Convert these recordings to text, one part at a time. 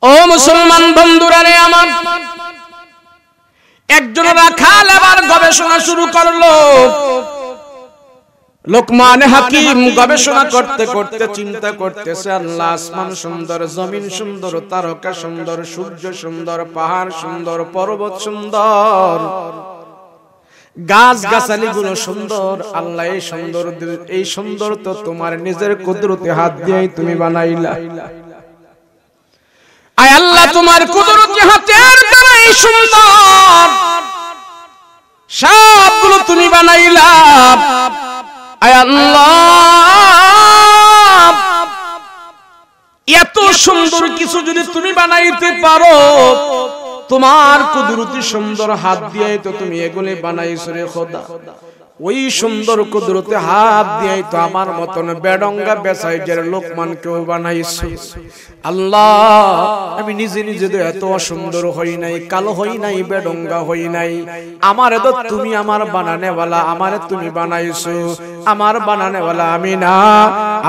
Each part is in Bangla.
ও মুসলমান বন্ধুরা রে আমার, একজন রাখাল আবার গবেষণা শুরু করলো। লোকমান হাকিম গবেষণা করতে করতে চিন্তা করতেছে, আল্লাহ আসমান সুন্দর, জমিন সুন্দর, তারকা সুন্দর, সূর্য সুন্দর, পাহাড় সুন্দর, পর্বত সুন্দর, গাছ গাছালি গুলো সুন্দর। আল্লাহ এই সুন্দর তো তোমার নিজের কুদরতে হাত দিয়েই তুমি বানাইলা। আয় আল্লাহ, তোমার কুদরতি হাতের দ্বারা এই সুন্দর সবগুলো তুমি বানাইলা। আয় আল্লাহ, এত সুন্দর কিছু যদি তুমি বানাইতে পারো, তোমার কুদরতি সুন্দর হাত দিয়ে তো তুমি এগুলি বানাইছো রে খোদা। ওই সুন্দর কুদরতে হাত দিয়ে তো আমার মতন বেডঙ্গা বেসাইজের লোকমানকেও বানাইছো। আল্লাহ, আমি নিজে নিজে তো এত অসুন্দর হই নাই, কালো হই নাই, বেডঙ্গা হই নাই। আমারে তো তুমি আমার বানানেওয়ালা, আমারে তুমি বানাইছো। আমার বানানেওয়ালা আমি না,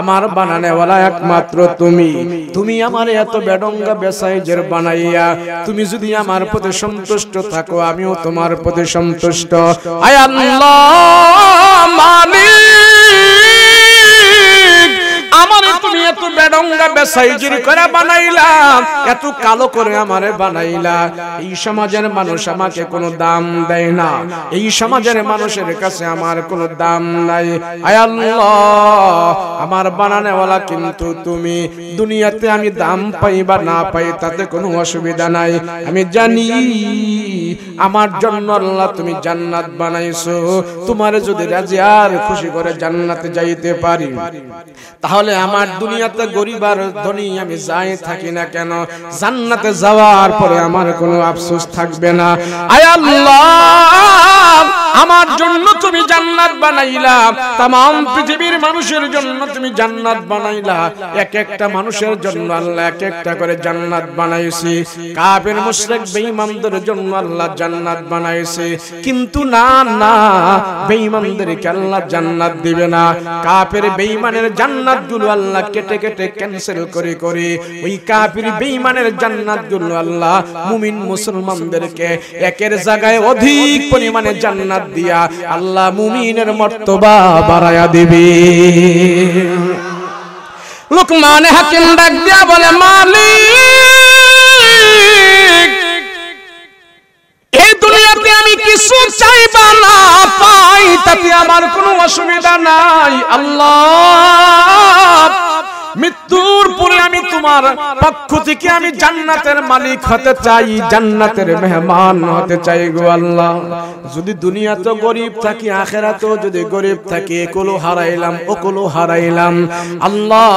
আমার বানানেওয়ালা একমাত্র তুমি। তুমি আমার এত বেডঙ্গা বেসাইজের বানাইয়া তুমি যদি আমার প্রতি সন্তুষ্ট থাকো, আমিও তোমার প্রতি সন্তুষ্ট। আয় আল্লাহ মালিক, আমারে তুমি এত বেডঙ্গা বেসাইজের করে বানাইলা, এত কালো করে আমারে বানাইলা। এই সমাজের মানুষ আমাকে কোনো দাম দেয় না, এই সমাজের মানুষের কাছে আমার কোনো দাম নাই। আয় আল্লাহ, আমার বানানেওয়ালা কিন্তু তুমি। দুনিয়াতে আমি দাম পাই বা না পাই তাতে কোনো অসুবিধা নাই। আমি জানি আমার জন্য আল্লাহ তুমি জান্নাত বানাইছো। তোমারে যদি রাজি আর খুশি করে জান্নাতে যাইতে পারি, তাহলে আমার দুনিয়াতে গরিব আর ধনী আমি যাই থাকি না কেন, জান্নাতে যাওয়ার পরে আমার কোনো আফসোস থাকবে না। আয় আল্লাহ, আমার জন্য তুমি জান্নাত বানাইলা, तमाम পৃথিবীর মানুষের জন্য তুমি জান্নাত বানাইলা। এক একটা মানুষের জন্য আল্লাহ এক একটা করে জান্নাত বানাইছে। কাফের মুশরিক বেঈমানদের জন্য আল্লাহ জান্নাত বানাইছে, কিন্তু না না, বেঈমানদেরকে আল্লাহ জান্নাত দিবে না। কাফের বেঈমানের জান্নাতগুলো আল্লাহ কেটে কেটে ক্যান্সেল করে করে ওই কাফের বেঈমানের জান্নাতগুলো আল্লাহ মুমিন মুসলমানদেরকে একের জায়গায় অধিক পরিমাণে জান্নাত দিয়া আল্লাহ মুমিনের মর্তবা বাড়ায়া দিবে। লোকমান হাকিম ডাক দিয়া বলে, মালিক, এই দুনিয়াতে আমি কিছু চাইবা না পাই তাতে আমার কোনো অসুবিধা নাই। আল্লাহ, মৃত্যুর পরে আমি তোমার পক্ষ থেকে আমি জান্নাতের মালিক হতে চাই, জান্নাতের মেহমান হতে চাই গো আল্লাহ। যদি দুনিয়াতে গরিব থাকি, আখিরাতেও যদি গরিব থাকি, একলো হারাইলাম ওকলো হারাইলাম, আল্লাহ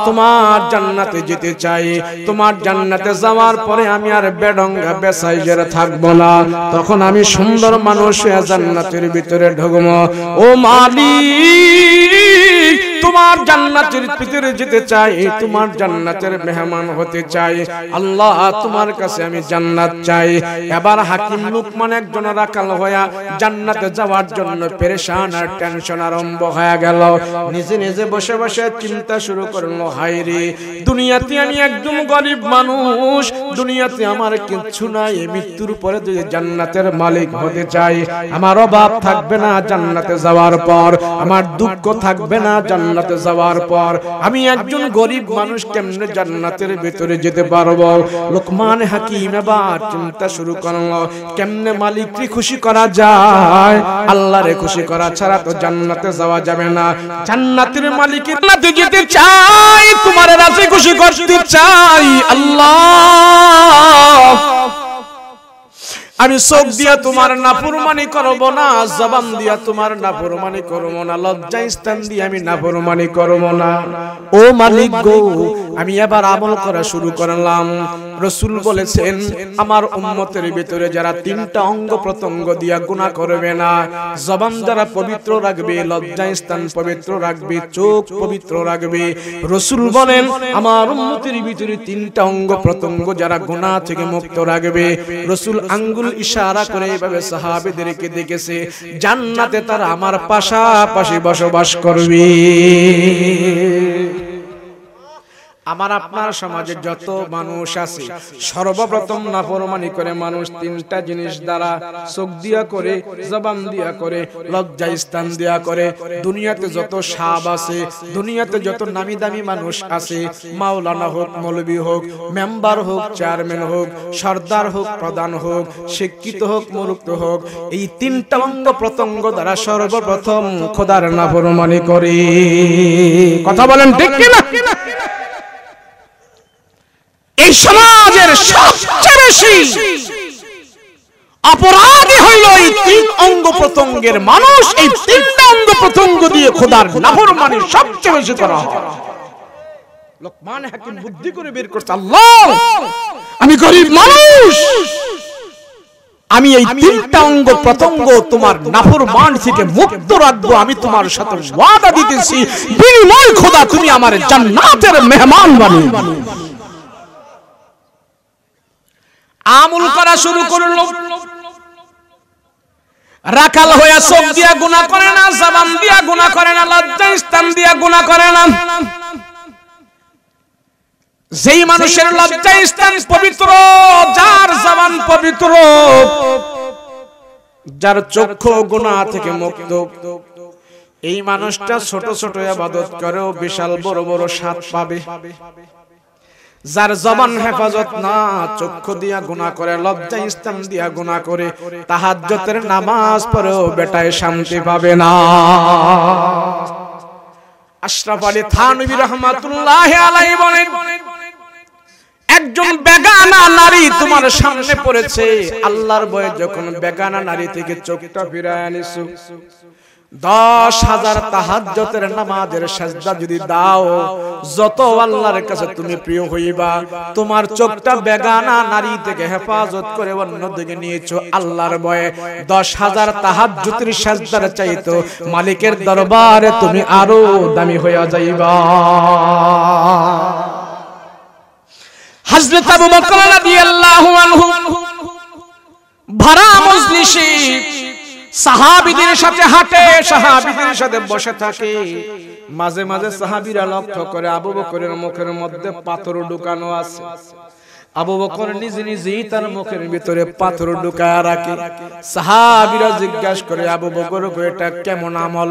তোমার জান্নাতে যেতে চাই। তোমার জান্নাতে যাওয়ার পরে আমি আর বেডঙ্গা বেসাইজের থাকবো না, তখন আমি সুন্দর মানুষ হয়ে জান্নাতের ভিতরে ঢুকবো। ও মালিক, তোমার জান্নাতের ভিতরে যেতে চাই, তোমার জান্নাতের মেহমান হতে চাই। আল্লাহ, তোমার কাছে আমি জান্নাত চাই। এবার হাকিম লোকমান একজন রাখাল হইয়া জান্নাতে যাওয়ার জন্য পেরেশান আর টেনশন আরম্ভ হয়ে গেল। নিজে নিজে বসে বসে চিন্তা শুরু করলো, হায় রে, দুনিয়াতে আমি একদম গরিব মানুষ, দুনিয়াতে আমার কিচ্ছু নাই। মৃত্যুর পরে যদি জান্নাতের মালিক হতে চাই, আমার অভাব থাকবে না জান্নাতে যাওয়ার পর, আমার দুঃখ থাকবে না জান্নাতে যাওয়ার পর। আমি একজন গরিব মানুষ কেমনে জান্নাতের ভিতরে যেতে পারবো? লোকমান হাকিম এবার চিন্তা শুরু করলো, কেমনে মালিককে খুশি করা যায়? আল্লাহরে খুশি করা ছাড়া তো জান্নাতে যাওয়া যাবে না। জান্নাতের মালিকের জান্নাতে যেতে চাই, তোমার রাজি খুশি করতে চাই। আল্লাহ, আমি চোখ দিয়া তোমার নাফরমানি করব না, জবান দিয়া তোমার নাফরমানি করব না, লজ্জা স্থান দিয়ে আমি নাফরমানি করব না। ও মালিক গো, আমি এবার আমল করা শুরু করলাম। রাসূল বলেছেন, আমার উম্মতের ভিতরে যারা তিনটা অঙ্গ প্রত্যঙ্গ দিয়া গুনাহ করবে না, জবান যারা পবিত্র রাখবে, লজ্জা স্থান পবিত্র রাখবে, চোখ পবিত্র রাখবে, রাসূল বলেন আমার উম্মতের ভিতরে তিনটা অঙ্গ প্রত্যঙ্গ যারা গুনাহ থেকে মুক্ত রাখবে, রাসূল আঙ্গুল ইশারা করে এভাবে সাহাবীদেরকে দেখেছে, জান্নাতে তারা আমার পাশাপাশি বসবাস করবে। আমার আপনার সমাজে যত মানুষ আছে সর্বপ্রথম নাফরমানি করে মানুষ তিনটা জিনিস দ্বারা: চোখ দিয়া করে, জবান দিয়া করে, লজ্জা স্থান দিয়া করে। দুনিয়াতে যত সাব আছে, দুনিয়াতে যত নামি দামি মানুষ আছে, মাওলানা হোক, মৌলবি হোক, মেম্বার হোক, চেয়ারম্যান হোক, সর্দার হোক, প্রধান হোক, শিক্ষিত হোক, মূর্খ হোক, এই তিনটা অঙ্গ প্রত্যঙ্গ দ্বারা সর্বপ্রথম খোদার নাফরমানি করে। কথা বলেন ঠিক কিনা? এই সমাজের সবচেয়ে বেশি অপরাধী হইল এই তিন অঙ্গ প্রত্যঙ্গের মানুষ। এই তিনটা অঙ্গ প্রত্যঙ্গ দিয়ে খোদার নাফরমানি সবচেয়ে বেশি করা হয়। লোকমান হাকিম বুদ্ধি করে বের করছে, আল্লাহ আমি গরিব মানুষ, আমি এই তিনটা অঙ্গ প্রত্যঙ্গ তোমার নাফরমানি থেকে মুক্ত রাখবো। আমি তোমার সাথে ওয়াদা দিতেছি, বিনিময় খোদা তুমি আমার জান্নাতের মেহমান বানিয়ে। আমল করা শুরু করলো। রাখাল হইয়া চোখ দিয়া গুনাহ করে না, জবান দিয়া গুনাহ করে না, লজ্জা স্থান দিয়া গুনাহ করে না। যেই মানুষের লজ্জা স্থান পবিত্র, যার জবান পবিত্র, যার চক্ষু গুনাহ থেকে মুক্ত, এই মানুষটা ছোট ছোট ইবাদত করেও বিশাল বড় বড় স্বাদ পাবে। যার জবান হেফাজত না, চক্ষু দিয়া গুনাহ করে, লজ্জা স্থান দিয়া গুনাহ করে, তাহাজ্জুদের নামাজ পড়েও বেটায় শান্তি পাবে না। আশরাফ আলী থানভী রাহমাতুল্লাহি আলাইহি বলেন, একজন বেগানা নারী তোমার সামনে পড়েছে, আল্লাহর ভয়ে যখন বেগানা নারী থেকে চোখটা ফিরায় আনিছো, 10,000 তাহাজ্জুদের নামাজের সাজদা যদি দাও, যত আল্লাহর কাছে তুমি প্রিয় হইবা। তোমার চোখটা বেগানা নারী থেকে হেফাজত করে অন্যদিকে নিয়েছো আল্লাহর ভয়ে, 10,000 তাহাজ্জুদের সাজদার চাইতো মালিকের দরবারে তুমি আরো দামি হইয়া যাইবা। হযরত আবু বকর রাদিয়াল্লাহু আনহু ভাড়া মজলিসে সাহাবীদের সাথে হাঁটে, সাহাবীদের সাথে বসে থাকে। মাঝে মাঝে সাহাবীরা লক্ষ্য করে আবু বকরের মুখের মধ্যে পাথর ঢুকানো আছে। আবু বকর নিজে নিজেই তার মুখের ভিতরে পাথর ঢুকায় রাখে। সাহাবীরা জিজ্ঞাসা করে, আবু বকর এটা কেমন আমল,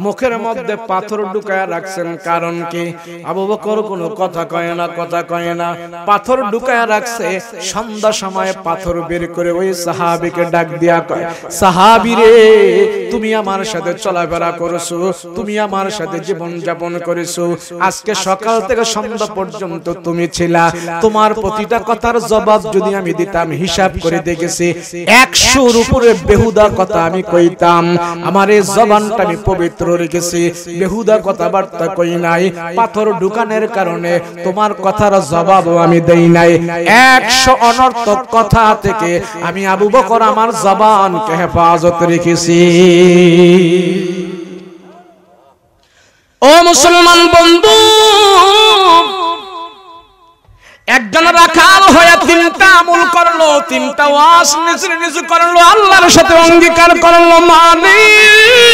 মুখের মধ্যে পাথর ঢুকায় রাখছেন, কারণ কি? আবু বকর কোনো কথা কয় না, কথা কয় না। পাথর ঢুকায় রাখছে। সন্ধ্যা সময় পাথর বের করে ওই সাহাবীকে ডাক দিয়া কয়, সাহাবী রে, তুমি আমার সাথে চলাফেরা করেছো, তুমি আমার সাথে জীবন যাপন করেছো, আজকে সকাল থেকে সন্ধ্যা পর্যন্ত তুমি ছিলা, তোমার প্রতিটা কথার জবাব যদি আমি দিতাম, হিসাব করে দেখেছি 100-র উপরে বেহুদা কথা আমি কইতাম। আমার এই জবানটা আমি পবিত্র রেখেছি, বেহুদা কথাবার্তা কই নাই। পাথর ঢুকানোর কারণে তোমার কথার জবাবও আমি দেই নাই। 100 অনর্থক কথা থেকে আমি আবু বকর আমার জবানকে হেফাজত রেখেছি। ও মুসলমান বন্ধু, একজন রাখাল হয়ে তিনটা আমল করলো, তিনটা ওয়াজ নিজে নিজে করলো, আল্লাহর সাথে অঙ্গীকার করলো, মালিক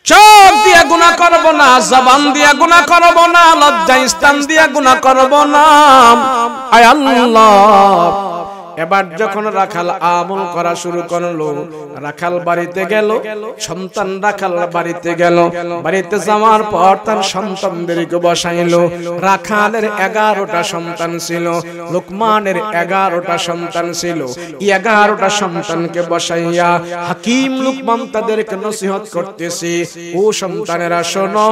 চোখ দিয়ে গুনাহ করব না, জবান দিয়ে গুনাহ করব না, লজ্জা স্থান দিয়ে গুনাহ করব না। আয় আল্লাহ, এবার যখন রাখাল আমল করা শুরু করলো, রাখাল বাড়িতে গেল, সন্তান রাখাল বাড়িতে গেল, বাড়িতে যাওয়ার পর তার সন্তানদেরকে বসাইলো। রাখালের 11টা সন্তান ছিল, লোকমানের 11টা সন্তান ছিল। 11টা সন্তানকে বসাইয়া হাকিম লোকমান তাদেরকে নসিহত করতেছে, ও সন্তানেরা শোনো,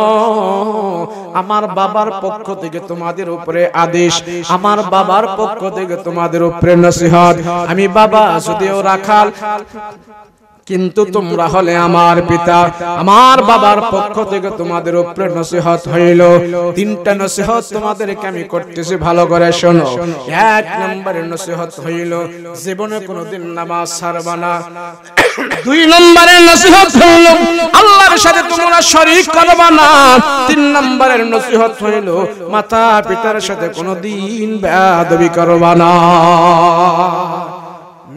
আমার বাবার পক্ষ থেকে তোমাদের উপরে আদেশ, আমার বাবার পক্ষ থেকে তোমাদের উপরে নসিহত। আমি বাবা যদিও রাখাল, কিন্তু তোমরা হলে আমার পিতা, আমার বাবার পক্ষ থেকে তোমাদের উপরে নসিহত হইল। 3টা নসিহত তোমাদেরকে আমি করতেছি, ভালো করে শোনো। 1 নম্বরের নসিহত হইল, জীবনে কোনোদিন নামাজ ছাড়বা না। 2 নম্বরের নসিহত হইল, আল্লাহর সাথে তোমরা শরীক করবা না। 3 নম্বরের নসিহত হইল, মাতা পিতার সাথে কোনোদিন বেয়াদবি করবা না।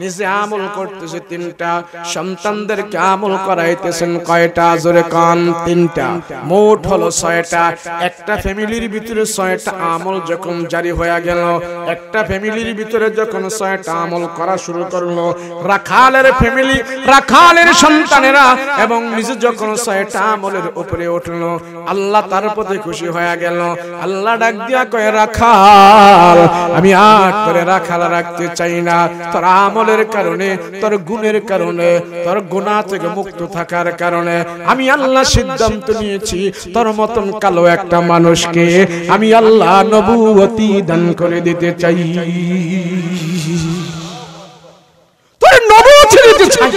নিজে আমল করতেছে তিনটা, সন্তানদেরকে আমল করাইতেছেন কয়টা? জোরে কান, তিনটা। মোট হলো 6টা। একটা ফ্যামিলির ভিতরে 6টা আমল যখন জারি হয়ে গেল, একটা ফ্যামিলির ভিতরে যখন 6টা আমল করা শুরু করলো, রাখালের ফ্যামিলি, রাখালের সন্তানেরা এবং নিজে যখন 6টা আমলের উপরে উঠলো, আল্লাহ তার প্রতি খুশি হয়ে গেল। আল্লাহ ডাক দিয়া কয়, রাখাল আমি আর তোরে রাখাল রাখতে চাই না। তোর আমলের কারণে, তোর গুণের কারণে, তোর গুনাহ থেকে মুক্ত থাকার কারণে আমি আল্লাহ সিদ্ধান্ত নিয়েছি তোর মতন কালো একটা মানুষকে আমি আল্লাহ নবুয়তি দান করে দিতে চাই। তোর নবুয়তি দিতে চাই।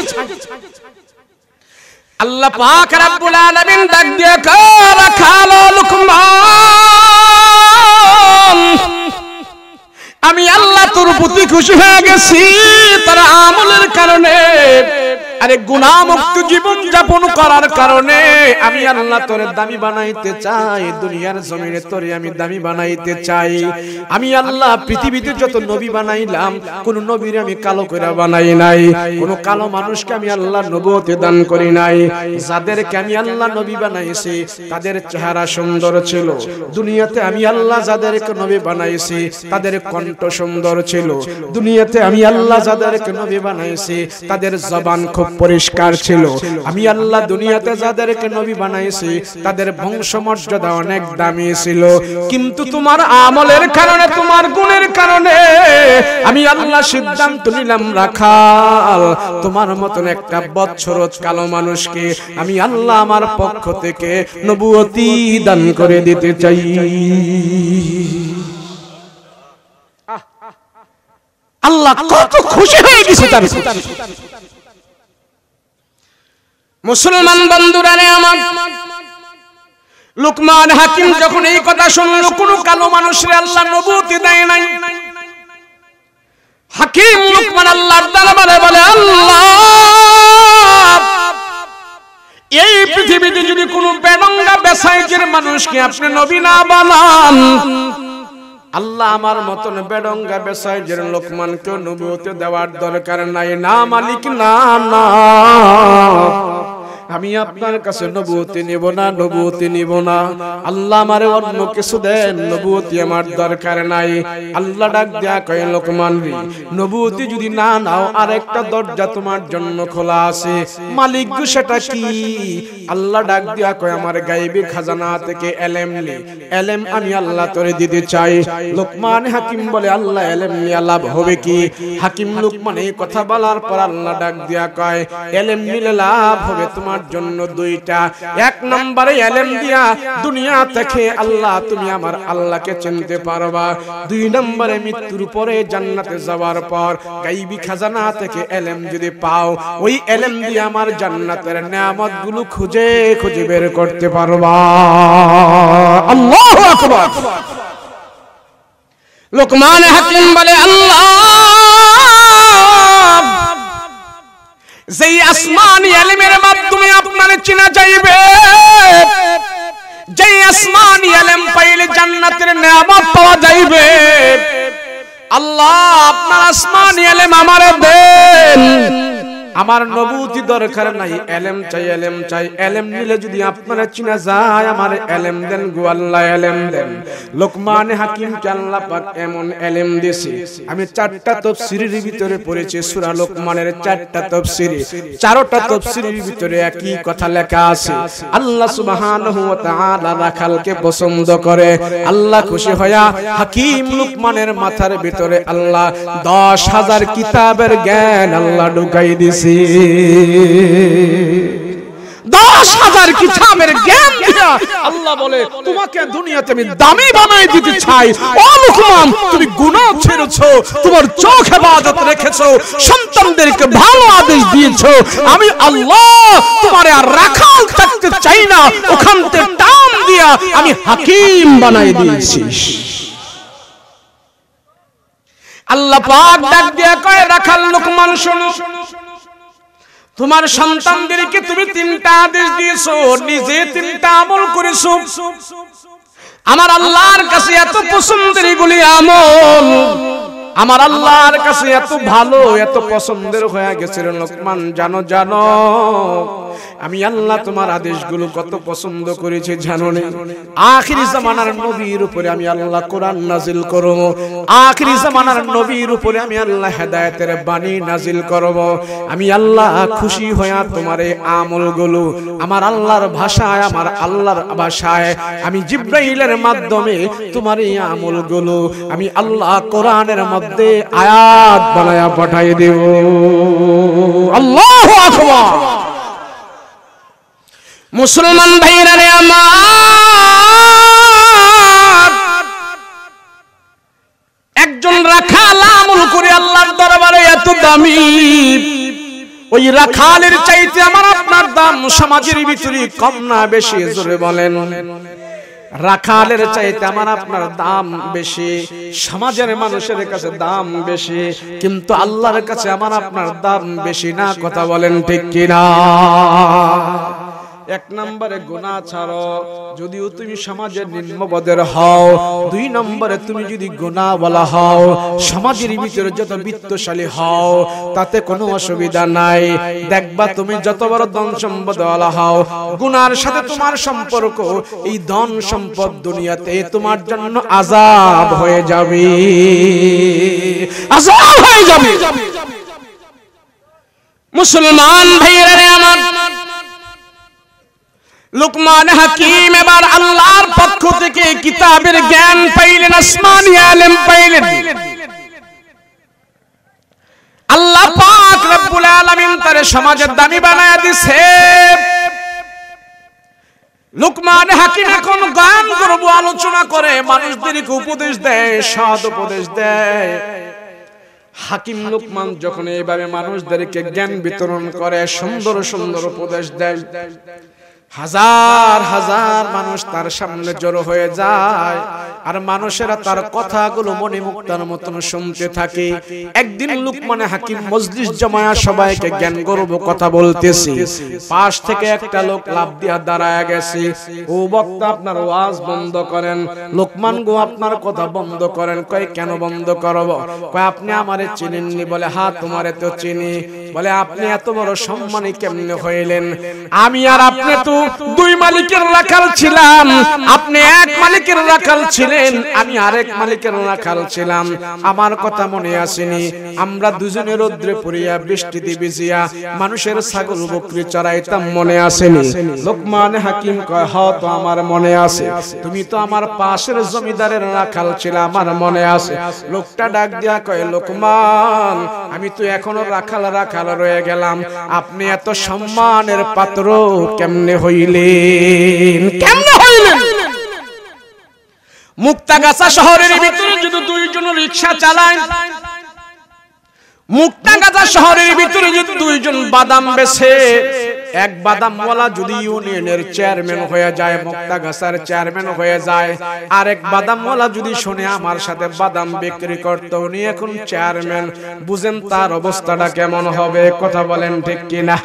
আল্লাহ পাক রব্বুল আলামিন ডাক দিয়ে কয়, রাখাল লুকমান আমি আল্লাহ তোর প্রতি খুশি হয়ে গেছি তোর আমলের কারণে। আরে গুনাহ মুক্ত জীবন যাপন করার কারণে আমি আল্লাহ তোরে দামি বানাইতে চাই। দুনিয়ার জমিনে তোরে আমি দামি বানাইতে চাই। আমি আল্লাহ পৃথিবীতে যত নবী বানাইলাম, কোন নবীর আমি কালো করে বানাই নাই, কোন কালো মানুষকে আমি আল্লাহ নবুয়ত দান করি নাই। যাদেরকে আমি আল্লাহ নবী বানাইছি তাদের চেহারা সুন্দর ছিল। দুনিয়াতে আমি আল্লাহ যাদেরকে নবী বানাইছি তাদের কণ্ঠ সুন্দর ছিল। দুনিয়াতে আমি আল্লাহ যাদেরকে নবী বানাইছি তাদের জবান খুব পরিষ্কার ছিল। আমি আল্লাহ দুনিয়াতে যাদেরকে নবী বানাইছি তাদের বংশমর্যাদা অনেক দামি ছিল। কিন্তু তোমার আমলের কারণে, তোমার গুণের কারণে আমি আল্লাহ সিদ্ধান্ত নিলাম, রাখাল তোমার মতন একটা বৎসরত কালো মানুষকে আমি আল্লাহ আমার পক্ষ থেকে নবুয়তি দান করে দিতে চাই। আল্লাহ কত খুশি হয়ে গেছে তার। মুসলমান বন্ধুরা রে আমার, লুকমান হাকিম যখন এই কথা শুনল, কোন কালো মানুষের আল্লাহ নবুয়তি দেয় নাই। হাকিম লুকমান আল্লাহর দরবারে বলে, আল্লাহ এই পৃথিবীতে যদি কোনো বেনঙ্গা বেসাইজের মানুষকে আপনি নবী না বানান, আল্লাহ আমার মতন বেডঙ্গা বেসাইজের লোকমানকে নবুয়ত দেওয়ার দরকার নাই। না মালিক, না না, আমি আপনার কাছে নবুয়তি নিব না, নবুয়তি নিব না। আল্লাহ আমারে অন্য কিছু দেন, নবুয়তি আমার দরকার নাই। আল্লাহ ডাক দেয়া কয়, লোকমান রে, নবুয়তি যদি না নাও আরেকটা দরজা তোমার জন্য খোলা আছে। মালিক গো সেটা কি? আল্লাহ ডাক দেয়া কয়, আমার গায়বী খাজানা থেকে এলেম নে, এলেম আমি আল্লাহ তোরে দিতে চাই। লোকমান হাকিম বলে, আল্লাহ এলেম নিয়ে লাভ হবে কি? হাকিম লোকমান এই কথা বলার পর আল্লাহ ডাক দেয়া কয়, এলেম নিলে লাভ হবে তোমার জন্য দুইটা। এক নম্বরে এলেম দিয়া দুনিয়া থেকে আল্লাহ তুমি আমার আল্লাহকে চিনতে পারবা। দুই নম্বরে মৃত্যুর পরে জান্নাতে যাওয়ার পর গায়বী খাজানা থেকে এলেম যদি পাও, ওই এলেম দিয়ে আমার জান্নাতের নিয়ামতগুলো খুঁজে খুঁজে বের করতে পারবা। আল্লাহু আকবার। লোকমান হাকিম বলে, আল্লাহ যেই আসমানি ইলমের মাধ্যমে আপনার চিনা যাইবে, যেই আসমানি ইলম পাইলে জান্নাতের নিয়ামত পাওয়া যাইবে, আল্লাহ আপনার আসমানি ইলম আমারে দেন। আমার নবুয়তি দরকার নাই, এলেম চাই, এলেম চাই। এলেম নিলে যদি আপনারা চিনা যায়, আমার এলেম দেন গো আল্লাহ, এলেম দেন। লোকমান হাকিমকে আল্লাহ পাক এমন এলেম দিয়েছে, আমি 4টা তাফসীরের ভিতরে পড়েছি সূরা লোকমানের 4টা তাফসীরে, 4টা তাফসীরের ভিতরে একই কথা লেখা আছে। আল্লাহ সুবহানাহু ওয়া তাআলা রাখালকে পছন্দ করে। আল্লাহ খুশি হয়া হাকিম লোকমানের মাথার ভিতরে আল্লাহ 10,000 কিতাবের জ্ঞান আল্লাহ ঢুকাই দিয়েছে। 10,000 কিতাবের জ্ঞান দিয়া আল্লাহ বলে, তোমাকে দুনিয়াতে আমি দামি বানাই দিতে চাই। ও লোকমান, তুমি গুনাহ ছেড়েছো, তোমার চোখ ইবাদত রেখেছো, সন্তানদেরকে ভালো আদেশ দিয়েছো। আমি আল্লাহ তোমারে আর রাখাল থাকতে চাই না, ওখান থেকে টান দিয়া আমি হাকিম বানাই দিয়েছি। আল্লাহ পাক ডাক দিয়া কয়, রাখাল লোকমান শোনো, তোমার সন্তানদেরকে তুমি 3টা আদেশ দিয়েছো, নিজে 3টা আমল করেছো। আমার আল্লাহর কাছে এত পছন্দের এগুলি আমল, আমার আল্লাহর কাছে এত ভালো এত পছন্দের হয়ে গেছিল লোকমান জানো জানো আমি আল্লাহ তোমার আদেশগুলো কত পছন্দ করেছি জানো না আখিরি জামানার নবীর উপরে আমি আল্লাহ কোরআন নাজিল করব আখিরি জামানার নবীর উপরে আমি আল্লাহ হেদায়েতের বাণী নাজিল করব আমি আল্লাহ খুশি হয়ে তোমার এই আমলগুলো আমার আল্লাহর ভাষায় আমার আল্লাহর ভাষায় আমি জিবরাইলের মাধ্যমে তোমার এই আমলগুলো আমি আল্লাহ কোরআনের মধ্যে আয়াত বানায়া পাঠাই দেব আল্লাহু আকবার মুসলমান ভাইরা রে আমার একজন রাখাল আমল করে আল্লাহর দরবারে এত দামি ওই রাখালের চাইতে আমার আপনার দাম সমাজের ভিতরে কম না বেশি জোরে বলেন রাখালের চাইতে আমার আপনার দাম বেশি সমাজের মানুষের কাছে দাম বেশি কিন্তু আল্লাহর কাছে আমার আপনার দাম বেশি না কথা বলেন ঠিক কিনা এক নম্বরে গুনাহ ছাড়ো যদিও তুমি সমাজের নিম্নপদের হও দুই নম্বরে তুমি যদি গুনাহওয়ালা হও সমাজের ভিতরে যত বিত্তশালী হও তাতে কোনো অসুবিধা নাই দেখবা তুমি যত বড় ধন সম্পদওয়ালা হও গুনার সাথে তোমার সম্পর্ক এই ধন সম্পদ দুনিয়াতে তোমার জন্য আযাব হয়ে যাবে আযাব হয়ে যাবে মুসলমান ভাইরা রে আমার লুকমান হাকিম এবার আল্লাহর পক্ষ থেকে কিতাবের জ্ঞান পাইলেন আসমানি ইলম পাইলেন আল্লাহ পাক রব্বুল আলামিন তার সমাজের দামি বানায়া দিয়েছে লুকমান হাকিম এখন গান করব আলোচনা করে মানুষদেরকে উপদেশ দেয় সৎ উপদেশ দেয় হাকিম লুকমান যখন এইভাবে মানুষদেরকে জ্ঞান বিতরণ করে সুন্দর সুন্দর উপদেশ দেয় হাজার হাজার মানুষ তার সামনে জড়ো হয়ে যায় আর মানুষেরা তার কথাগুলো মনে মুক্তার মতন শুনতে থাকে একদিন লুকমান হাকিম মজলিস জমায়া সবাইকে জ্ঞান গর্ব কথা বলতেছে পাশ থেকে একটা লোক লাফ দিয়া দাঁড়ায় গেছে ও বক্তা আপনার ওয়াজ বন্ধ করেন লুকমান গো আপনার কথা বন্ধ করেন কয় কেন বন্ধ করব কয় আপনি আমারে চিনেননি বলে হ্যাঁ তোমারে তো চিনি বলে আপনি এত বড় সম্মানী কেমনে হইলেন আমি আর আপনি তো দুই মালিকের রাখাল ছিলাম আপনি এক মালিকের রাখাল ছিলেন আমি আরেক মালিকের রাখাল ছিলাম আমার কথা মনে আসেনি আমরা দুজনে রোদ্রে পড়িয়া বৃষ্টিতে ভিজিয়া মানুষের ছাগল বকরি চড়াইতাম মনে আসেনি লোকমান হাকিম কয় হ তো আমার মনে আছে তুমি তো আমার পাশের জমিদারের রাখাল ছিল আমার মনে আছে লোকটা ডাক দিয়া কয় লোকমান আমি তো এখনো রাখাল রাখাল রয়ে গেলাম আপনি এত সম্মানের পাত্র কেমনে হইলেন কেমনে হইলেন মুক্তাগাছা শহরের ভিতরে যদি দুইজন রিকশা চালায় মুক্তাগাছা শহরের ভিতরে যদি দুইজন বাদাম বেচে এক বাদামওয়ালা যদি ইউনিয়নের চেয়ারম্যান হয়ে যায় মুক্তাগাছার চেয়ারম্যান হয়ে যায় আর এক বাদামওয়ালা যদি শুনে আমার সাথে বাদাম বিক্রি করতে উনি এখন চেয়ারম্যান বুঝেন তার অবস্থাটা কেমন হবে কথা বলেন ঠিক কিনা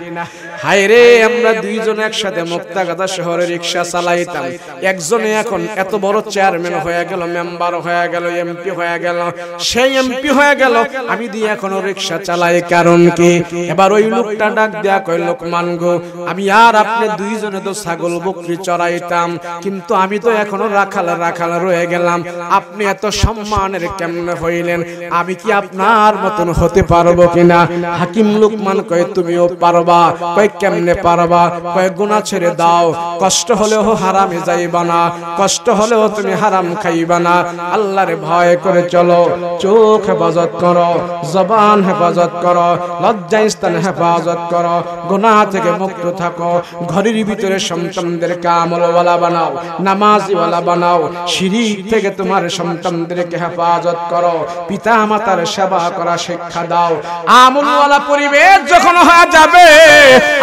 হায় রে আমরা দুইজন একসাথে মুক্তাগাছা শহরে রিকশা চালাইতাম একজনে এখন এত বড় চেয়ারম্যান হয়ে গেল মেম্বার হয়ে গেল এমপি হয়ে গেল সেই এমপি হয়ে গেল আমি দিয়ে এখনো রিকশা চালাই কারণ কি এবার ওই লোকটা ডাক দেয়া কয় লোকমান গো আমি আর আপনি দুইজনে তো ছাগল বকরি চড়াইতাম কিন্তু আমি তো এখনো রাখাল রাখাল রয়ে গেলাম আপনি এত সম্মানের কেমনে হইলেন আমি কি আপনার মতন হতে পারবো কিনা হাকিম লুকমান কয় তুমিও পারবা কয় কেমনে পারবা কয় গুনাহ ছেড়ে দাও কষ্ট হলেও হারামে যাইবা না কষ্ট হলেও তুমি হারাম খাইবা না আল্লাহরে ভয় করে চলো চোখ হেফাজত করো জবান হেফাজত করো লজ্জা স্থান হেফাজত করো গুনাহ থেকে মুক্ত থাকো ঘরের ভিতরে সন্তানদেরকে আমলওয়ালা বানাও নামাজিওয়ালা বানাও শিরক থেকে তোমার সন্তানদেরকে হেফাজত করো পিতা মাতার সেবা করা শিক্ষা দাও আমলওয়ালা পরিবেশ যখন হয়ে যাবে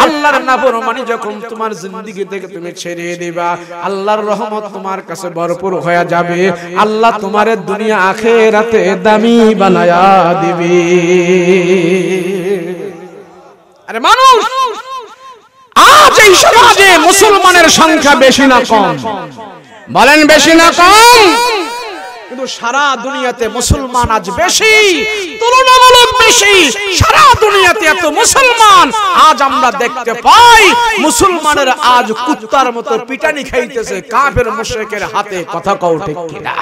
আল্লাহর নাফরমানি যখন তোমার জিন্দেগি থেকে তুমি ছেড়ে দিবা আল্লাহর রহমত তোমার কাছে ভরপুর হয়ে যাবে আল্লাহ তোমার দুনিয়া আখিরাতে দামি বানায়া দিবে আরে মানুষ আজ এই সমাজে মুসলমানের সংখ্যা বেশি না কম বলেন বেশি না কম কিন্তু সারা দুনিয়াতে মুসলমান আজ বেশি, তুলনামূলক বেশি। সারা দুনিয়াতে এত মুসলমান, আজ আমরা দেখতে পাই মুসলমানের আজ কুত্তার মতো পিটানি খাইতেছে কাফের মুশরিকের হাতে। কথা কও ঠিক কিনা?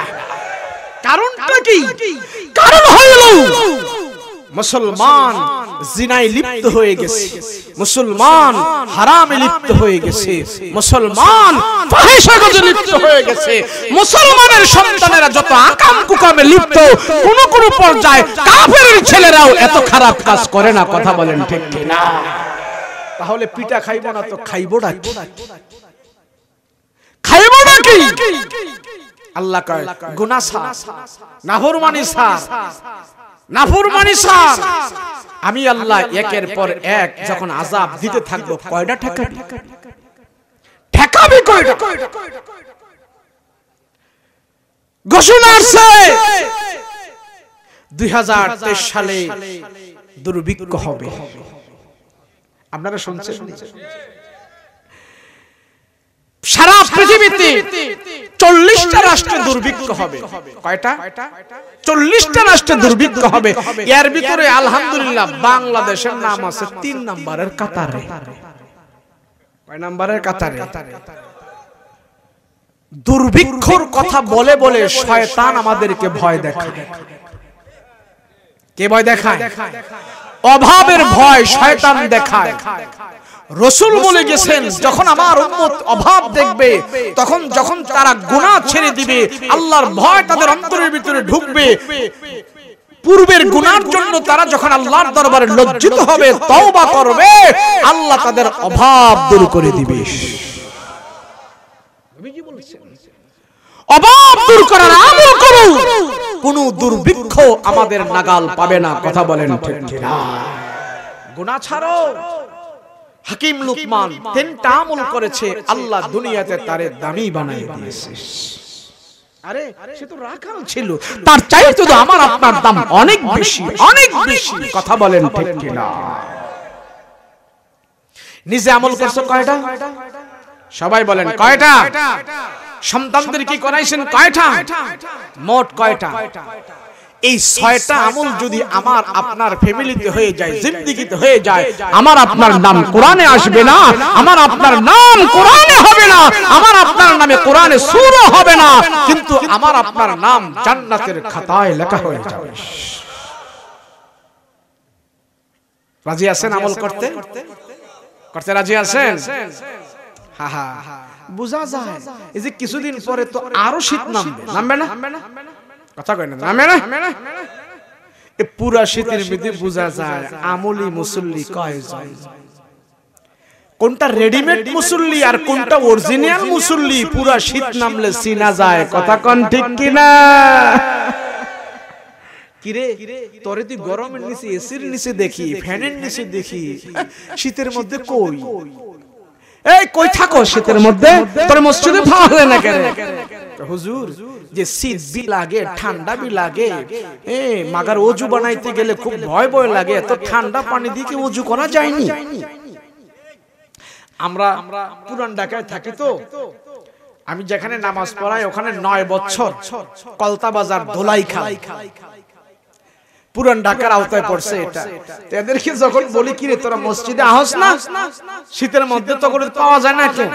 কারণটা কি? কারণ হলো মুসলমান জিনায় লিপ্ত হয়ে গেছে, মুসলমান হারামে লিপ্ত হয়ে গেছে, মুসলমান ফাহিশাকাজে লিপ্ত হয়ে গেছে। মুসলমানের সন্তানেরা যত আকাম কুকামে লিপ্ত, কোন কোন পর্যায়ে কাফেরের ছেলেরাও এত খারাপ কাজ করে না। কথা বলেন ঠিক কিনা? তাহলে পিটা খাইবো না তো খাইবোটা কি? খাইবোটা কি? আল্লাহ কয় গুনাহ ছাড়, নাফরমানি ছাড়, নাফরমানি ছাড়। আমি আল্লাহ একের পর এক যখন আযাব দিতে থাকবো, কয়টা ঠেকাবি? ঠেকাবি কয়টা? ঘোষণা আছে 2023 সালে দুর্ভিক্ষ হবে। আপনারা শুনছেন? সারা পৃথিবীতে 40টা রাষ্ট্রে দুর্ভিক্ষ হবে। কয়টা? 40টা রাষ্ট্রে দুর্ভিক্ষ হবে। এর ভিতরে আলহামদুলিল্লাহ বাংলাদেশের নাম আছে 3 নম্বরের কাতারে। কয় নম্বরের কাতারে? দুর্ভিক্ষর কথা বলে বলে শয়তান আমাদেরকে ভয় দেখায়। কে ভয় দেখায়? অভাবের ভয় শয়তান দেখায়। রাসূল বলে গেছেন, যখন আমার উম্মত অভাব দেখবে, তখন যখন তারা গুনাহ ছেড়ে দিবে, আল্লাহর ভয় তাদের অন্তরের ভিতরে ঢুকবে, পূর্বের গুনার জন্য তারা যখন আল্লাহর দরবারে লজ্জিত হবে, তওবা করবে, আল্লাহ তাদের অভাব দূর করে দিবে। নবীজি বলেছেন, অভাব দূর করার আমল করো, কোন দুর্ভিক্ষ আমাদের নাগাল পাবে না। কথা বলেন ঠিক কিনা? গুনাহ ছাড়ো। হাকিম লুকমান 3টা আমল করেছে, আল্লাহ দুনিয়াতে তারে দামি বানাই দিয়েছে। আরে সে তো রাখাল ছিল, তার চাইতে তো আমার আপনার দাম অনেক বেশি, অনেক বেশি। কথা বলেন ঠিক কিনা? নিজে আমল করছো কয়টা? সবাই বলেন কয়টা? সন্তানদের কি করাইছেন কয়টা? মোট কয়টা? এই 6টা আমল যদি আমার আপনার ফ্যামিলিতে হয়ে যায়, জিন্দেগিতে হয়ে যায়, আমার আপনার নাম কোরআনে আসবে না, আমার আপনার নাম কোরআনে হবে না, আমার আপনার নামে কোরআনে সূরা হবে না, কিন্তু আমার আপনার নাম জান্নাতের খাতায় লেখা হয়ে যাবে। রাজি আছেন আমল করতে? করতে রাজি আছেন? হা হা, বুঝা যায় এই যে কিছুদিন পরে তো আরো শীত নামবে। নামবে না? কথা কয় না, নামে না? এই পুরা শীতের মধ্যে বোঝা যায় আমলি মুসল্লি কয়জন, কোনটা রেডিমেড মুসল্লি আর কোনটা অরিজিনাল মুসল্লি পুরা শীত নামলে চিনা যায়। কথা কোন ঠিক কিনা? কিরে তোরে তুই গরমের নিচে এসির নিচে দেখি, ফ্যানের নিচে দেখি, শীতের মধ্যে কই? এই কই থাকো শীতের মধ্যে? তোর মসজিদে পাওয়া যায় না কেন? হুজুর যে শীত বি লাগে, ঠান্ডা বি লাগে, মাগার ওযু বানাইতে গেলে খুব ভয় ভয় লাগে, এত ঠান্ডা পানি দিয়ে কি ওযু করা যায়নি? আমরা পুরান ঢাকায় থাকি তো, আমি যেখানে নামাজ পড়াই ওখানে 9 বছর কলতা বাজার ধোলাইখাল পুরান ঢাকার আওতায় পড়ছে এটা। এদেরকে যখন বলি কিরে তোরা মসজিদে আহস না শীতের মধ্যে, তো করে পাওয়া যায় না কেন?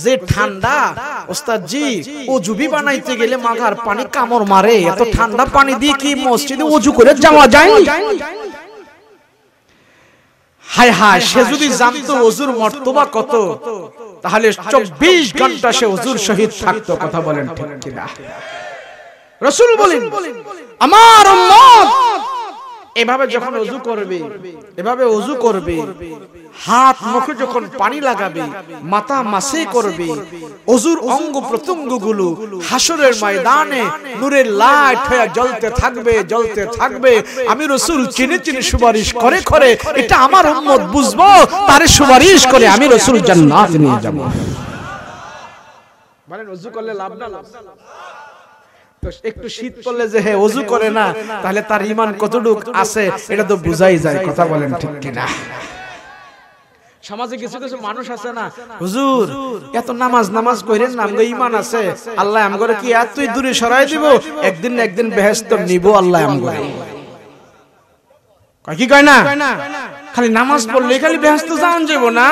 যে ঠান্ডা ওস্তাদ জি ওযু বি বানাইতে গেলে মাগার পানি কামড় মারে, এত ঠান্ডা পানি দিয়ে কি মসজিদে ওযু করে যাওয়া যায়? হায় হায়, সে যদি জানতো ওযুর মর্তবা কত, তাহলে 24 ঘন্টা সে ওযুর শহীদ থাকতো। কথা বলেন ঠিক কিনা? রাসূল বলেন আমার উম্মত এভাবে যখন ওযু করবে, এভাবে ওযু করবে, হাত মুখে যখন পানি লাগাবে, মাথা মাসে করবে, ওযুর অঙ্গ প্রত্যঙ্গগুলো হাসরের ময়দানে নূরের লাইট হয়ে জ্বলতে থাকবে, জ্বলতে থাকবে। আমি রাসূল চিনে চিনে সুপারিশ করে করে এটা আমার উম্মত বুঝবো, তারে সুপারিশ করে আমি রাসূল জান্নাত নিয়ে যাব। মানে ওযু করলে লাভ না লাভ? তো একটু শীত পড়লে যে হে ওযু করে না, তাহলে তার ঈমান কতটুকু আছে এটা তো বুঝাই যায়। কথা বলেন ঠিক কিনা? সমাজে কিছু কিছু মানুষ আছে না, হুজুর এত নামাজ কইরেন না, আমগো ঈমান আছে, আল্লাহ আমগরে কি এতই দূরে সরাই দিব, একদিন না একদিন বেহেশত নিব আল্লাহ আমগরে। কয় কি কয় না, খালি নামাজ পড়লে খালি বেহেশত যান যাব না,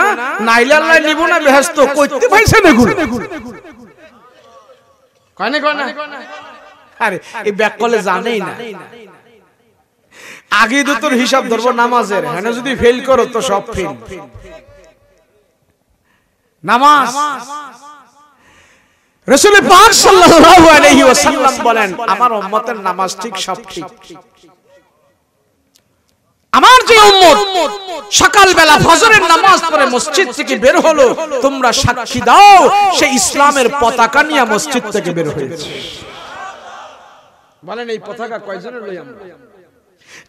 নাইলে আল্লাহ নিব না বেহেশত, কইতে পাইছেন এগুলো কয় না কয় না। আরে এই ব্যাক কলে জানেই না, আগে তো তোর হিসাব ধরবো নামাজের, হ্যাঁ যদি ফেল করো তো সব ফেল। নামাজ রাসূল পাক সাল্লাল্লাহু আলাইহি ওয়াসাল্লাম বলেন, আমার উম্মতের নামাজ ঠিক সব ঠিক। আমার যে উম্মত সকাল বেলা ফজরের নামাজ পড়ে মসজিদ থেকে বের হলো, তোমরা সাক্ষী দাও সে ইসলামের পতাকা নিয়ে মসজিদ থেকে বের হয়েছে। বলেন এই পতাকা কয়জনের লই আমরা?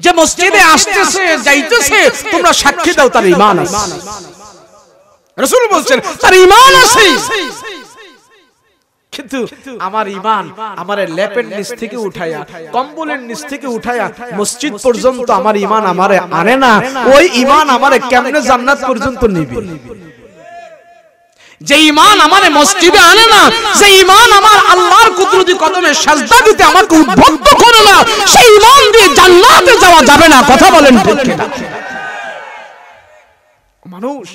যে মসজিদে আসতেছে যাইতেছে, তোমরা সাক্ষী দাও তার ঈমান আছে। রাসূল বলেন তার ঈমান আছে, কিন্তু আমার ঈমান আমারে লেপের নিচ থেকে উঠায়া, কম্বলের নিচ থেকে উঠায়া মসজিদ পর্যন্ত আমার ঈমান আমারে আনে না। ওই ঈমান আমারে কেমনে জান্নাত পর্যন্ত নিবে? যে ঈমান আমারে মসজিদে আনে না, যে ঈমান আমার আল্লাহর কুদরতি কদমে সিজদা দিতে আমাকে উদ্বুদ্ধ করে না, সেই ঈমান দিয়ে জান্নাতে যাওয়া যাবে না। কথা বলেন ঠিক কিনা? মানুষ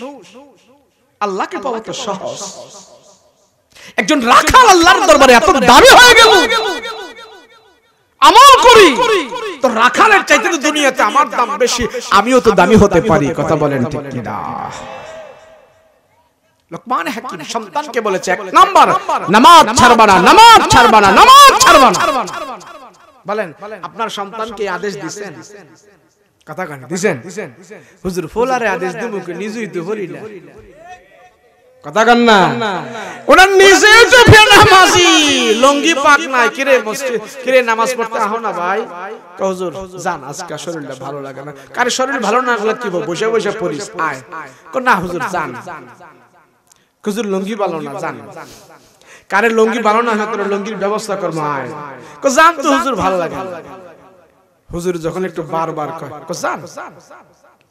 আল্লাহকে পাওয়া তো সহজ, একজন রাখাল আল্লাহর দরবারে এত দামি হয়ে গেল, আমল করি তো রাখালের চাইতে তো দুনিয়াতে আমার দাম বেশি, আমিও তো দামি হতে পারি। কথা বলেন ঠিক কিনা? লোকমান হাকিম সন্তানকে বলেছে, এক নাম্বার নামাজ ছাড়বা না, নামাজ ছাড়বা না, নামাজ ছাড়বা না। বলেন আপনার সন্তানকে আদেশ দিবেন? কথা কানে দিবেন? হুজুর ফোলারে আদেশ দেব কি, নিজেই তো করি না। কথা কান না, ওনার নিজে তো বেনামাজি, লঙ্গি পাক নাই, কিরে মসজিদ কিরে নামাজ পড়তে আহো না ভাই। হুজুর যান, আজকে শরীরটা ভালো লাগে না। কার শরীর ভালো না লাগলে কি বসে বসে পড়িস, আয়। না হুজুর যান, হুজুর লঙ্গি ভালো না, যান। কারে লঙ্গি ভালো না হয় তোর লঙ্গির ব্যবস্থা করবো, আয়। যান তো হুজুর ভালো লাগে। হুজুর যখন একটু বারবার কয়, যান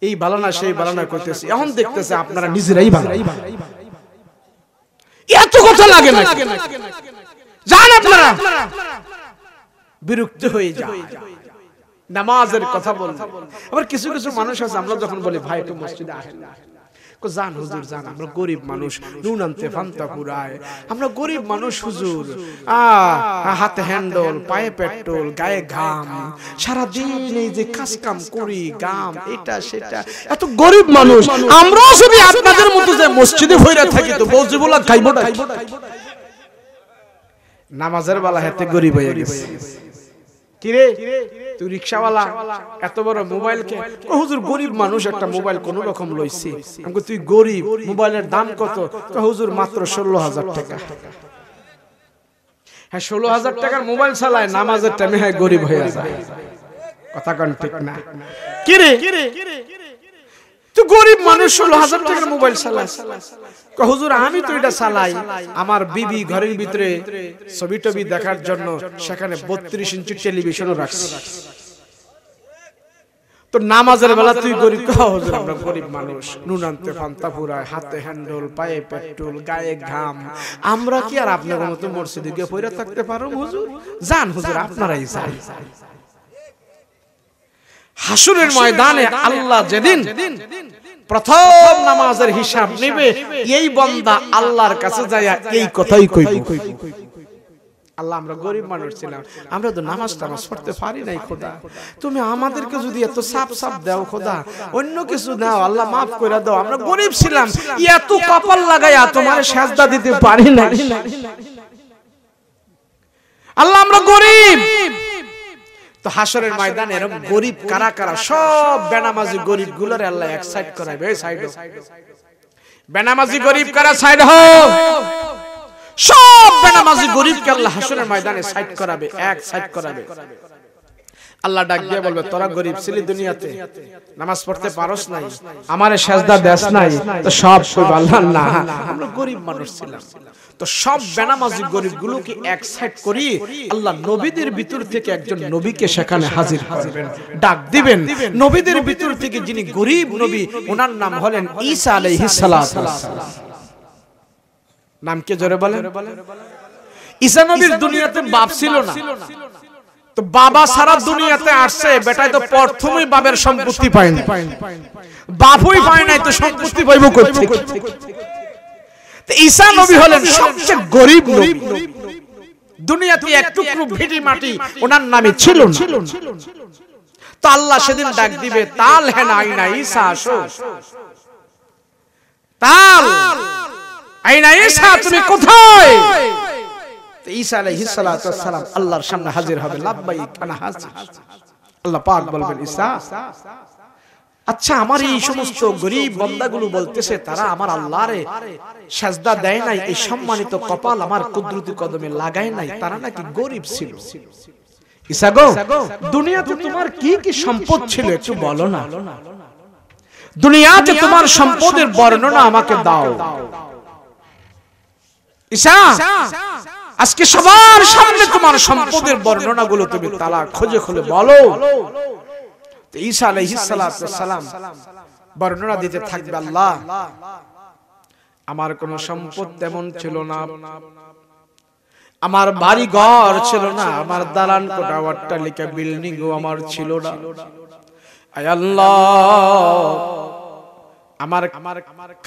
এই ভালো না সেই ভালো না করতেছি, এখন দেখতেছে আপনারা নিজেরাই ভালো, এত কথা লাগে না, যান আপনারা। বিরক্ত হয়ে যায় নামাজের কথা বল। আবার কিছু কিছু মানুষ আছে, আমরা যখন বলি ভাই একটু মসজিদে আসেন, জান হুজুর জান, আমরা গরিব মানুষ, নুন আনতে ফান্তা কুড়ায়, আমরা গরিব মানুষ হুজুর, হাতে হ্যান্ডল, পায়ে পেট্রোল, গায়ে ঘাম, সারাদিন এই যে কাজ কাম করি, গাম এটা সেটা, এত গরিব মানুষ। আমরাও যদি আপনাদের মতো যে মসজিদে ভইরা থাকি তো বলছি বলা খাইব না। নামাজের বেলা হাতে গরিব হয়ে গেছে। কিরে তুই রিকশাওয়ালা, এত বড় মোবাইল কে? হুজুর গরিব মানুষ, একটা মোবাইল কোন রকম লইছি। আমি তুই গরিব, মোবাইলের দাম কত? হুজুর মাত্র 16,000 টাকা। হ্যাঁ 16,000 টাকার মোবাইল চালায়, নামাজের টাইমে হ্যাঁ গরিব হয়ে যায়। কথা কোন ঠিক না? কিরে তুই গরিব মানুষ, 16,000 টাকার মোবাইল চালাস? হুজুর আমি তো এটা চালাই, আমার বিবি ঘরের ভিতরে ছবি টবি দেখার জন্য সেখানে 32 ইঞ্চি টেলিভিশনও রাখছি। তো নামাজের বেলা তুই গরিব? হুজুর আমরা গরিব মানুষ, নুন আনতে ফান্তা ফুরায়, হাতে হ্যান্ডল, পায়ে পেট্রোল, গায়ে ঘাম, আমরা কি আর আপনার মতো মসজিদে গিয়ে পয়রা থাকতে পারো? হুজুর যান, হুজুর আপনারাই যান। হাসরের ময়দানে আল্লাহ যেদিন প্রথম নামাজের হিসাব নেবে, এই বান্দা আল্লাহর কাছে যায় এই কথাই কইব, আল্লাহ আমরা গরিব মানুষ ছিলাম, আমরা তো নামাজ টামাজ পড়তে পারি নাই, খোদা তুমি আমাদেরকে যদি এত সাপ সাপ দাও, খোদা অন্য কিছু দাও, আল্লাহ মাফ করে দাও, আমরা গরিব ছিলাম, এত কপাল লাগাইয়া তোমার সেজদা দিতে পারি না, আল্লাহ আমরা গরিব। তো হাসরের ময়দানে এরকম গরিব কারা কারা? সব বেনামাজি গরিব গুলোর আল্লাহ এক সাইড করাবে, এই সাইড বেনামাজি গরিব কারা, সাইড হও। সব বেনামাজি গরিবকে আল্লাহ হাসরের ময়দানে সাইড করাবে, এক সাইড করাবে। আল্লাহ ডাক দিয়ে বলবে তোরা গরিব ছিলি দুনিয়াতে, নামাজ পড়তে পারোস নাই, আমারে সেজদা দেস নাই, তো সব কইবে আল্লাহ না আমরা গরিব মানুষ ছিলাম। তো সব বেনামাজি গরিবগুলোকে এক সাইড করি আল্লাহ নবীদের ভিতর থেকে একজন নবীকে সেখানে হাজির করবেন, ডাক দিবেন। নবীদের ভিতর থেকে যিনি গরিব নবী, ওনার নাম হলেন ঈসা আলাইহিস সালাতু ওয়াস সালাম। নাম কে জোরে বলেন? ঈসা নবীর দুনিয়াতে বাপ ছিল না, তো বাবা সারা দুনিয়াতে আসছে, বেটাই তো প্রথমেই বাবার সম্পত্তি পায়নি, বাপই পায় নাই, তো সম্পত্তি পাইব কই থেকে? তো ঈসা নবী হলেন সবচেয়ে গরিব নবী, দুনিয়াতে এক টুকরো ভিটি মাটি ওনার নামে ছিল না। তো আল্লাহ সেদিন ডাক দিবে তাল হে আইনা ঈসা আসো, তাল আইনা ঈসা তুমি কোথায়? ঈসা আলাইহিস সালাতু ওয়াস সালাম আল্লাহর সামনে হাজির হবে, লাব্বাইক আনা হাজির। আল্লাহ পাক বলবেন ঈসা আচ্ছা আমার এই সমস্ত গরিব বান্দাগুলো বলতেছে তারা আমার আল্লাহরে সিজদা দেয় নাই, এই সম্মানিত কপাল আমার কুদরতি কদমে লাগায় নাই, তারা নাকি গরিব ছিল। ঈসা গো দুনিয়াতে তোমার কি কি সম্পদ ছিল একটু বলো না, দুনিয়াতে তোমার সম্পদের বর্ণনা আমাকে দাও। ঈসা আজকে সবার সামনে তোমার সম্পদের বর্ণনাগুলো তুমি তালা খুঁজে খুলে বলো। তো ঈসা আলাইহিস সালাতু ওয়াস সালাম বর্ণনা দিতে থাকবে, আল্লাহ আমার কোনো সম্পদ তেমন ছিল না, আমার বাড়ি ঘর ছিল না, আমার দালান কোঠা অট্টালিকা বিল্ডিং ও আমার ছিল না। আয় আল্লাহ আমার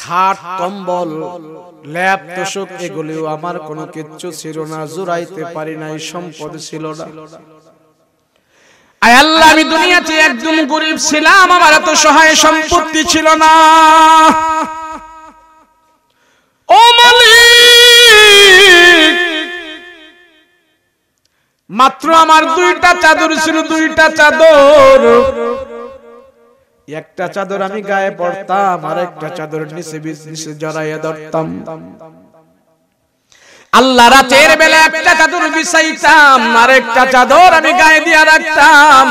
খাট কম্বল ল্যাপ তোশক এগুলিও আমার কোনো কিচ্ছু ছিল না, জুড়াইতে পারি নাই, সম্পদ ছিল না। আয় আল্লাহ আমি দুনিয়াতে একদম গরিব ছিলাম, আমার এত সহায় সম্পত্তি ছিল না। ও মালিক মাত্র আমার দুইটা চাদর ছিল, দুইটা চাদর, একটা চাদর আমি গায়ে পড়তাম আর একটা চাদর নিচে নিচে জড়াইয়া ধরতাম। আল্লাহ রাতের বেলা একটা চাদর বিছাইতাম আর একটা চাদর আমি গায়ে দিয়া রাখতাম,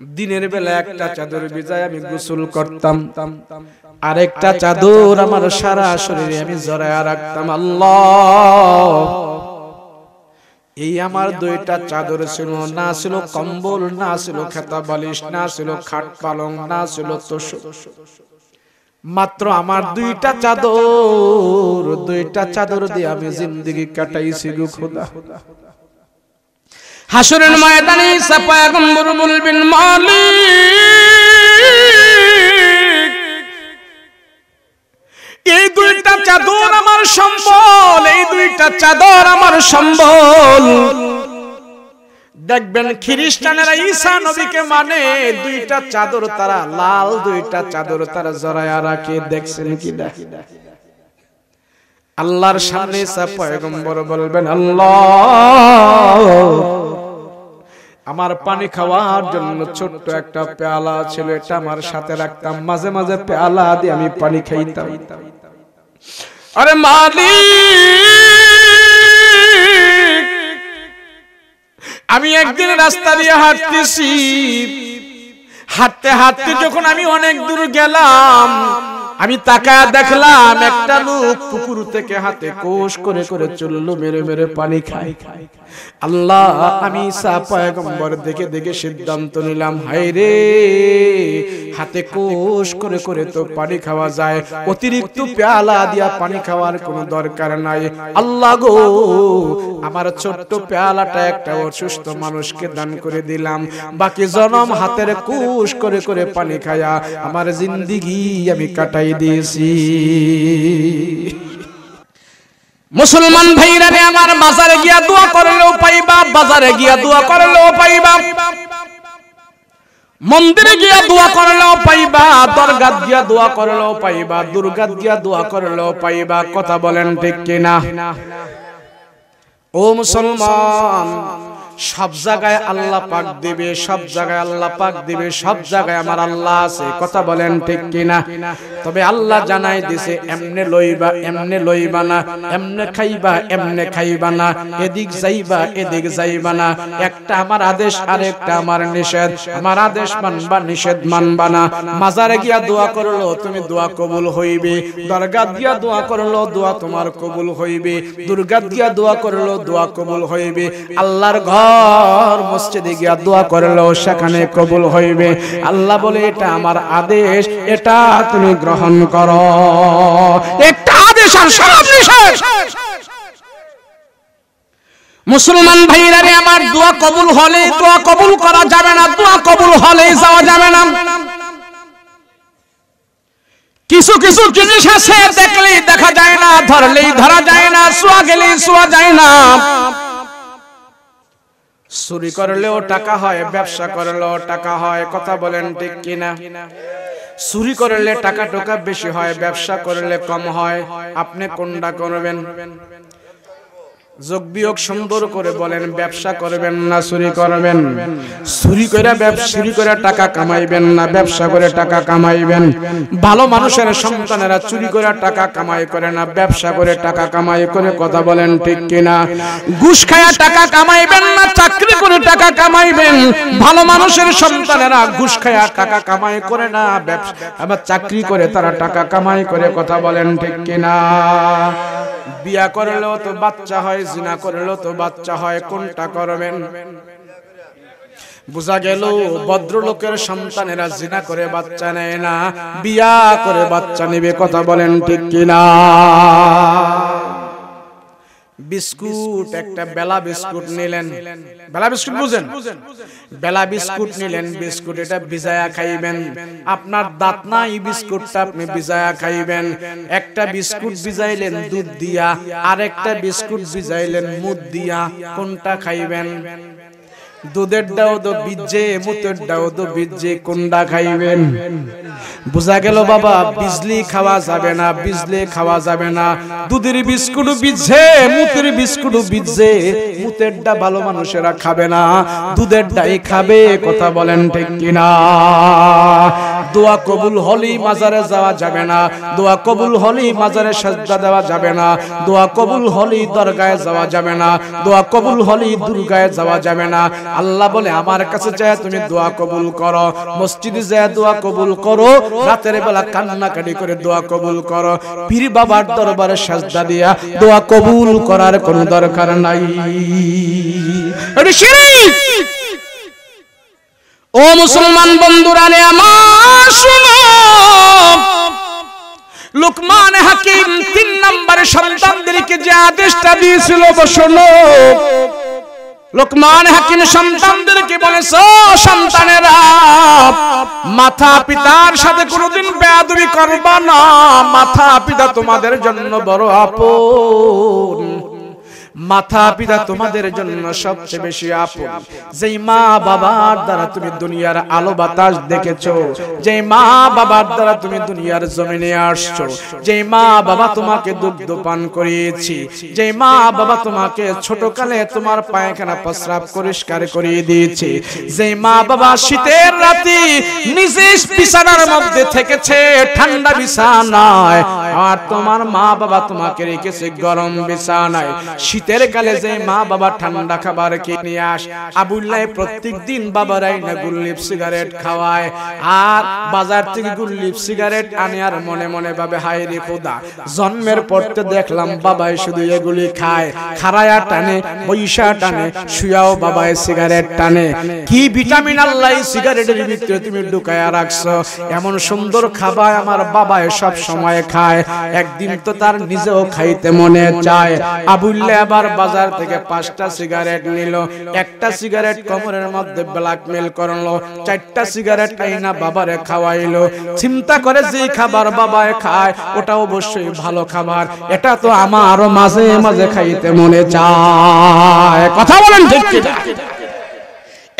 দিনের বেলা একটা চাদর বিছাই আমি গোসল করতাম, আর একটা চাদর আমার সারা শরীরে আমি জড়াইয়া রাখতাম। আল্লাহ এই আমার দুইটা চাদর ছিল, না ছিল কম্বল, না ছিল খেতা বালিশ, না ছিল খাট পালং, না ছিল তোশক, মাত্র আমার দুইটা চাদর, দুইটা চাদর দিয়ে আমি জিন্দেগি কাটাইছি গো খোদা। হাসরের ময়দানে ঈসা পয়গম্বর বলবেন মালিক এই দুইটা চাদর আমার সম্বল, এই দুইটা চাদর আমার সম্বল। দেখবেন খ্রিস্টানেরা ঈসা নবীকে মানে দুইটা চাদর তারা লাল, দুইটা চাদর তারা জড়ায়া রাখে, দেখছেন কি না? আল্লাহর সামনে ঈসা পয়গম্বর বলবেন আল্লাহ আমার পানি খাওয়ার জন্য ছোট্ট একটা পেয়ালা ছিল, এটা আমার সাথে রাখতাম, মাঝে মাঝে পেয়ালা দিয়ে আমি পানি খাইতাম। আরে মালিক আমি একদিন রাস্তা দিয়ে হাঁটতেছি, হাঁটতে হাঁটতে যখন আমি অনেক দূর গেলাম, আমি তাকায় দেখলাম একটা লোক পুকুর থেকে হাতে কোষ করে করে চললো, মেরে মেরে পানি খায়। আল্লাহ আমি ঈসা পয়গম্বর দেখে দেখে সিদ্ধান্ত নিলাম, হায় রে হাতে কোষ করে করে তো পানি খাওয়া যায়, অতিরিক্ত পেয়ালা দিয়া পানি খাওয়ার কোনো দরকার নাই। আল্লাহ গো আমার ছোট্ট পেয়ালাটা একটা অসুস্থ মানুষকে দান করে দিলাম, বাকি জনম হাতের কোষ করে করে পানি খায়া আমার জিন্দেগি আমি কাটাই দিয়েছি। মুসলমান ভাইরা রে আমার, বাজারে গিয়া দোয়া করলেও পাইবা, বাজারে গিয়া দোয়া করলেও পাইবা, মন্দিরে গিয়া দোয়া করলেও পাইবা, দরগাত গিয়া দোয়া করলেও পাইবা, দুর্গাত গিয়া দোয়া করলেও পাইবা। কথা বলেন ঠিক কিনা? ও মুসলমান সব জায়গায় আল্লাহ পাক দিবে, সব জায়গায় আল্লাহ পাক দিবে, সব জায়গায় আমার আল্লাহ আছে, কথা বলেন ঠিক কিনা? তবে আল্লাহ জানাই দিছে এমনে লইবা এমনে লইবা না, এমনে খাইবা এমনে খাইবা না, এদিক যাইবা এদিক যাইবা না, একটা আমার আদেশ আর একটা আমার নিষেধ, আমার আদেশ মানবা নিষেধ মানবা না। মাজারে গিয়া দোয়া করলো তুমি দোয়া কবুল হইবে, দরগা দিয়া দোয়া করলো দোয়া তোমার কবুল হইবে, দুর্গা দিয়া দোয়া করলো দোয়া কবুল হইবে, আল্লাহর ঘর মসজিদে গিয়া দোয়া করলো সেখানে কবুল হইবে। আল্লাহ বলে এটা আমার আদেশ, এটা তুমি গ্রহণ করো। একটা আদেশ আর সব নিষেধ। মুসলমান ভাইরা রে আমার, দোয়া কবুল হলে দোয়া কবুল করা যাবে না, দোয়া কবুল হলে যাওয়া যাবে না। কিছু কিছু জিনিস আছে দেখলেই দেখা যায় না, ধরলেই ধরা যায় না, ছোঁয়া গেলেই ছোঁয়া যায় না। চুরি করলেও টাকা হয়, ব্যবসা করলেও টাকা হয়, কথা বলেন ঠিক কিনা? চুরি করলে টাকা টোকা বেশি হয়, ব্যবসা করলে কম হয়। আপনি কোনটা করবেন? যোগ বিয়োগ সুন্দর করে বলেন, ব্যবসা করবেন না চুরি করবেন? চুরি করে টাকা কামাইবেন না ব্যবসা করে টাকা কামাইবেন? ভালো মানুষের সন্তানেরা চুরি করে টাকা কামাই করে না, ব্যবসা করে টাকা কামাই করে, কথা বলেন ঠিক কিনা? ঘুষ খায়া টাকা কামাইবেন না, চাকরি করে টাকা কামাইবেন। ভালো মানুষের সন্তানেরা ঘুষ খায়া টাকা কামাই করে না, ব্যবসা আবার চাকরি করে তারা টাকা কামাই করে, কথা বলেন ঠিক কিনা? বিয়া করলেও তো বাচ্চা হয়, জিনা করলেও তো বাচ্চা হয়, কোনটা করবেন? বুঝা গেল ভদ্রলোকের সন্তানেরা জিনা করে বাচ্চা নেয় না, বিয়া করে বাচ্চা নেবে, কথা বলেন ঠিক কিনা? বিস্কুট, একটা বেলা বিস্কুট নিলেন, বেলা বিস্কুট বুঝেন? বেলা বিস্কুট নিলেন, বিস্কুট এটা ভিজায়া খাইবেন। আপনার দাঁত নাই, বিস্কুটটা আপনি ভিজায়া খাইবেন। একটা বিস্কুট ভিজাইলেন দুধ দিয়া, আর একটা বিস্কুট ভিজাইলেন মুদ দিয়া, কোনটা খাইবেন? দুধের দাও তো বিজে, মুতের দাও তো বিজে, কোনটা খাইবেন? বুঝা গেল বাবা, বিজলি খাওয়া যাবে না, বিজলি খাওয়া যাবে না। দুধের বিস্কুট বিজে, মুতের বিস্কুট বিজে, মুতেরটা ভালো মানুষেরা খাবে না, দুধেরটাই খাবে, কথা বলেন ঠিক কিনা? দোয়া কবুল হলেই মাজারে যাওয়া যাবে না, দোয়া কবুল হলেই মাজারে সাজদা দেওয়া যাবে না, দোয়া কবুল হলেই দরগায় যাওয়া যাবে না, দোয়া কবুল হলেই দুর্গায় যাওয়া যাবে না। আল্লাহ বলে আমার কাছে চাই তুমি দোয়া কবুল করো, মসজিদে যায় দোয়া কবুল করো, রাতের বেলা কান্নাকাটি করে দোয়া কবুল করো। পীর বাবার দরবারে সাজদা দিয়া দোয়া কবুল করার কোনো দরকার নাই। এটা শিরক। ও মুসলমান বন্ধুরা রে আমার, শুনো, লুকমান হাকিম 3 নম্বরে সন্তানদেরকে যে আদেশটা দিয়েছিল, শোনো। লোকমান হাকিম সন্তানদেরকে বলেছে, সন্তানেরা মাতা পিতার সাথে কোনোদিন বেয়াদবি করবা না, মাতা পিতা তোমাদের জন্য বড় আপন, মাতা পিতা তোমাদের জন্য সবচেয়ে বেশি আপন। যেই মা বাবার দ্বারা তুমি দুনিয়ার আলো বাতাস দেখেছো, যেই মা বাবার দ্বারা তুমি দুনিয়ার জমিনে আসছো, যেই মা বাবা তোমাকে দুগ্ধ পান করিয়েছি, যেই মা বাবা তোমাকে ছোটকালে তোমার পায়খানা প্রস্রাব পরিষ্কার করিয়ে দিয়েছে, যেই মা বাবা শীতের রাতে নিজে বিছানার মধ্যে থেকেছে ঠান্ডা বিছানায়, আর তোমার মা বাবা তোমাকে রেখেছে গরম বিছানায়। শীতের কালে যে মা বাবা ঠান্ডা খাবার কিনে আস, আবুল্লাহ প্রত্যেক দিন বাবারাই না গুল্লিপ সিগারেট খাওয়ায়, আর বাজার থেকে গুল্লিপ সিগারেট আনে, আর মনে মনে ভাবে হায় রে খোদা, জন্মের পরতে দেখলাম বাবাই শুধু এগুলি খায়, খারায়া টানে, বৈশা টানে, শুয়াও বাবাই সিগারেট টানে। কি ভিটামিন আল্লাহ সিগারেটের ভিতরে তুমি ঢুকায়া রাখছো, এমন সুন্দর খাবার আমার বাবাই সব সময় খায়, একদিন তো তার নিজেও খাইতে মনে চায়। আবুল্লাহ আবার বাজার থেকে 5টা সিগারেট নিল, একটা সিগারেট কোমরের মধ্যে ব্ল্যাকমেল করলো, 4টা সিগারেট আইনা বাবারে খাওয়াইলো। চিন্তা করে যে খাবার বাবায় খায় ওটা অবশ্যই ভালো খাবার, এটা তো আমারও মাঝে মাঝে খাইতে মনে চায়, কথা বলেন ঠিক কিনা?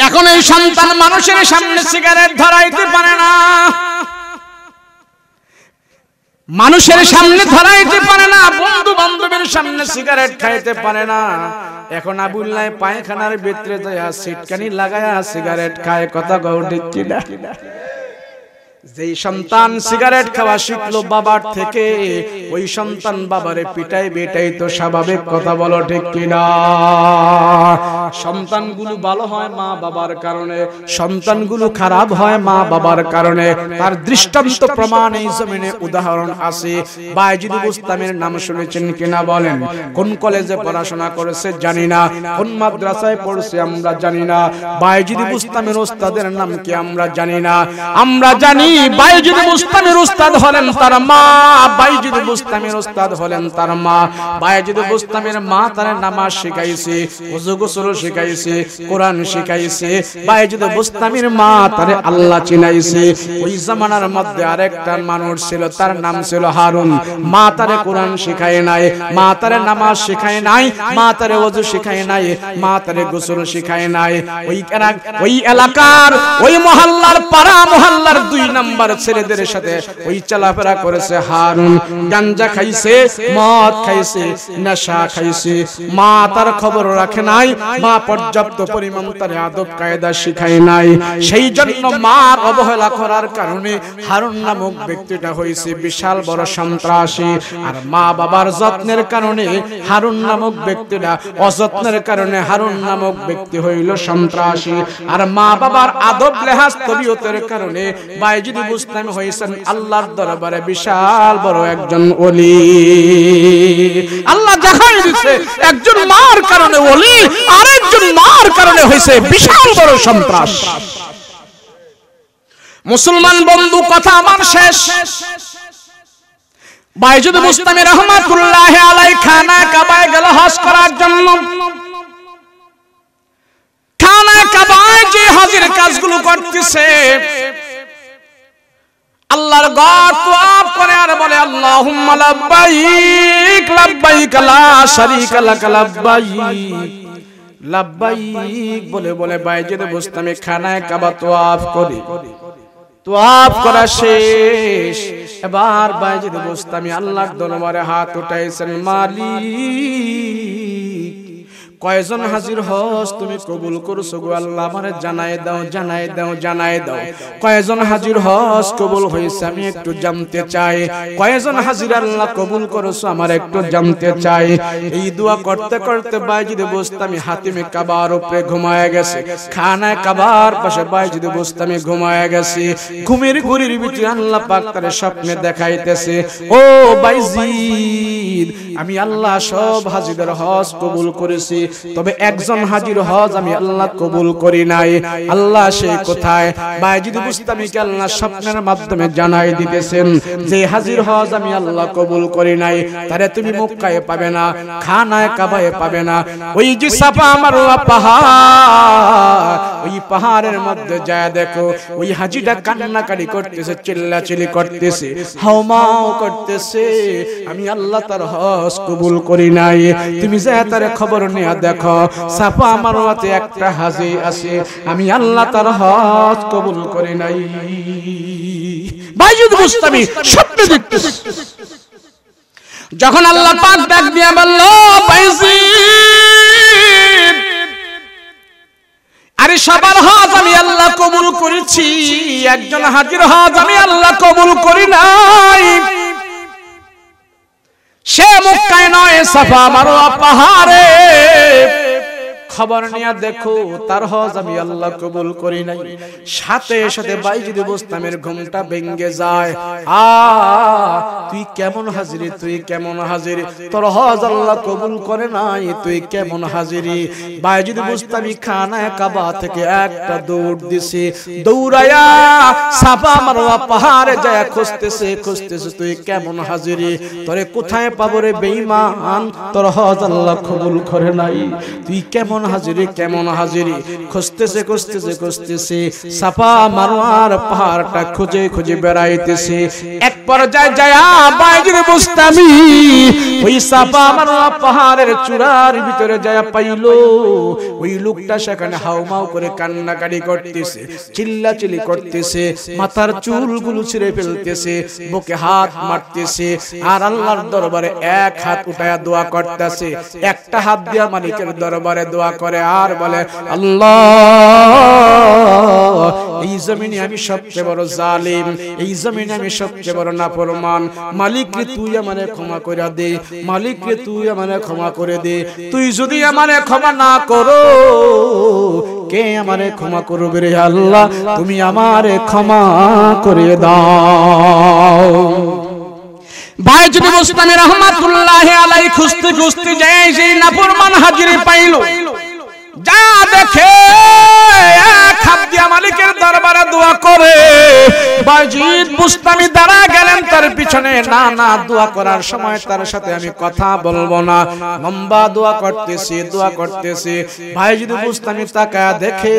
এখন এই সন্তান মানুষের সামনে সিগারেট ধরাইতে পারে না, মানুষের সামনে ধরাইতে পারে না, বন্ধু বান্ধবের সামনে সিগারেট খাইতে পারে না। এখন আবুল্লাহ পায়খানার ভিতরে যায় সিটকানি লাগায়া সিগারেট খায়। কথা কও ঠিক কিনা? যেই সন্তান সিগারেট খাওয়া শিখলো বাবার থেকে, ওই সন্তান বাবারে পিটাই বেটাই তো স্বাভাবিক। কথা বলো ঠিক কিনা? সন্তানগুলো ভালো হয় মা বাবার কারণে, সন্তানগুলো খারাপ হয় মা বাবার কারণে। তার দৃষ্টান্ত প্রমাণ এই জমিনে উদাহরণ আছে। বায়েজিদ বুস্তামির নাম শুনেছেন কিনা বলেন? কোন কলেজে পড়াশোনা করেছে জানি না, কোন মাদ্রাসায় পড়ছে আমরা জানি না। বায়েজিদ বুস্তামির ওস্তাদের নাম কি আমরা জানি না। আমরা জানি বায়েজিদ বুস্তামির উস্তাদ হলেন তার মা, বায়েজিদ বুস্তামির উস্তাদ হলেন তার মা। বায়েজিদ বুস্তামির মা তার নামাজ শিখাইছে, ওযু গোসল শিখাইছে, কোরআন শিখাইছে। বায়েজিদ বুস্তামির মা তারে আল্লাহ চিনাইছে। ওই জামানার মধ্যে আরেকটা মানুষ ছিল, তার নাম ছিল হারুন। মা তারে কোরআন শিখায় নাই, মা তারে নামাজ শিখায় নাই, মা তারে ওযু শিখায় নাই, মা তারে গোসল শিখায় নাই। ওই এলাকার ওই মহল্লার পাড়া মহল্লার 2 নাম্বার ছেলেদের সাথে ওই চলাফেরা করেছে হারুন। গাঞ্জা খাইছে, মদ খাইছে, নেশা খাইছে। মা তার খবর রাখে নাই, মা পর্যাপ্ত পরিমাণ তার আদব কায়দা শিখায় নাই। সেই জন্য মার অবহেলা করার কারণে হারুন নামক ব্যক্তিটা হয়েছে বিশাল বড় সন্ত্রাসী। আর মা বাবার যত্নের কারণে হারুন নামক ব্যক্তিটা অযত্নের কারণে হারুন নামক ব্যক্তি হইল সন্ত্রাসী। আর মা বাবার আদব লেহাজ তবিয়তের কারণে বায়েজিদ বুস্তামি হয়েছেন আল্লাহর দরবারে বিশাল বড় একজন ওলি। আল্লাহ দেখাই দিচ্ছে একজন মার কারণে ওলি, আরেকজন মার কারণে হয়েছে বিশাল বড় সন্ত্রাস। মুসলমান বন্ধু, কথা আমার শেষ। বায়েজিদ বুস্তামি রাহমাতুল্লাহি আলাইহি খানা কাবায় গেল হজ করার জন্য। খানা কাবায় যে হজের কাজগুলো করতেছে, আল্লাহর ঘর তওয়াফ করে আর বলে আল্লাহুম্মা লাব্বাইক লাব্বাইক লা শারীকা লাক লাব্বাইক লাব্বাইক বলে বলে বায়েজিদ বুস্তামি খানায় কাবা তওয়াফ করে। তওয়াফ করা শেষ, এবার বায়েজিদ বুস্তামি আল্লাহর দরবারে হাত উঠাইছেন, মালিক কয়জন হাজির হজ তুমি কবুল করছো গো আল্লাহ, আমারে জানাই দাও জানাই দাও জানাই দাও। কয়জন হাজির হজ কবুল হয়েছে আমি একটু জানতে চাই। কয়জন হাজির আল্লাহ কবুল করছো আমার একটু জানতে চাই। এই দোয়া করতে করতে বায়েজিদ বুস্তামি হাতিমে কাবার উপরে ঘুমায় গেছে। খানায় কাবার পাশে বায়েজিদ বুস্তামি ঘুমায় গেছে। ঘুমের ঘুরির ভিতরে আল্লাহ পাক তার স্বপ্নে দেখাইতেছে, ও বায়েজিদ আমি আল্লাহ সব হাজিদের হজ কবুল করেছি, তবে একজন হাজির হজ আমি আল্লাহ কবুল করি নাই। আল্লাহ সে কোথায়? বায়েজিদ বুস্তামিকে আল্লাহ স্বপ্নের মাধ্যমে জানাই দিতেছেন যে হাজির হজ আমি আল্লাহ কবুল করি নাই, তারে তুমি মক্কায় পাবে না, খানায় কাবায় পাবে না। ওই যে সাফা মারওয়া পাহাড়, ওই পাহাড়ের মধ্যে যায় দেখো ওই হাজিটা কান্নাকাটি করতেছে, চিল্লাচিল্লি করতেছে, হাওমাও করতেছে, আমি আল্লাহ তার হজ কবুল করি নাই। তুমি যা তার খবর নিয়ে দেখো সাফা মারওয়াতে একটা হাজি আছে, আমি আল্লাহ তার হজ কবুল করি নাই। বায়েজিদ বুস্তামি স্বপ্ন দেখতেছে। যখন আল্লাহ পাক ডাক দিয়া বলল, বায়েজিদ আরে সবার হজ আমি আল্লাহ কবুল করেছি, একজন হাজির হজ আমি আল্লাহ কবুল করি নাই। সে মক্কায় নয়, সাফা মারওয়া পাহাড়ে। খবর নিয়ে দেখো তার হজ আমি আল্লাহ কবুল করি নাই। সাথে সাথে বায়েজিদ বুস্তামির ঘুমটা ভেঙে যায়। তুই কেমন হাজিরি, তুই কেমন হাজিরি, তোর হজ আল্লাহ কবুল করে নাই, তুই কেমন হাজিরি। বায়েজিদ বুস্তামি খানায় কাবা থেকে একটা দৌড় দিছে, দৌড়ায়া সাফা মারওয়া পাহাড়ে যায় খুঁজতেছে খুঁজতেছে, তুই কেমন হাজিরি, তোরে কোথায় পাবো রে বেঈমান, তোর হজ আল্লাহ কবুল করে নাই, তুই কেমন হাজিরি কেমন হাজিরি খুঁজতেছে খুঁজতেছে খুঁজতেছে সাফা মারওয়ার পাহাড়টা খুঁজে খুঁজে বেড়াইতেছে এক পর্যায়ে যায় বাইজিদ বুস্তামি ওই সাফা মারওয়া পাহাড়ের চূড়ার ভিতরে যায় পাইল ওই লোকটা সেখানে হাউমাউ করে কান্নাকাটি করতেছে চিল্লাচিল্লি করতেছে মাথার চুলগুলো ছিঁড়ে ফেলতেছে বুকে হাত মারতেছে আর আল্লাহর দরবারে এক হাত উঠায়া দোয়া করতেছে একটা হাত দিয়া মালিকের দরবারে দোয়া করে আর বলে আল্লাহ এই জমিনে আমি সবচেয়ে বড় জালিম এই জমিনে আমি সবচেয়ে বড় নাফরমান মালিক রে তুই আমারে ক্ষমা করে দে মালিক রে তুই আমারে ক্ষমা করে দে তুই যদি আমারে ক্ষমা না করো কে আমারে ক্ষমা করবে রে আল্লাহ তুমি আমারে ক্ষমা করে দাও বাইজিদ বুস্তামি রহমাতুল্লাহ আলাইহি খুঁজতে খুঁজতে যায় সেই নাফরমান হাজিরি পাইল যা দেখে এক হাত দিয়া মালিকের দরবারে দোয়া করে বাইজিদ বুস্তামি দাঁড়া গেলেন তার পিছনে না না দোয়া করার সময় তার সাথে আমি কথা বলবো না লম্বা দোয়া করতেছি বাইজিদ বুস্তামি তাকায়া দেখে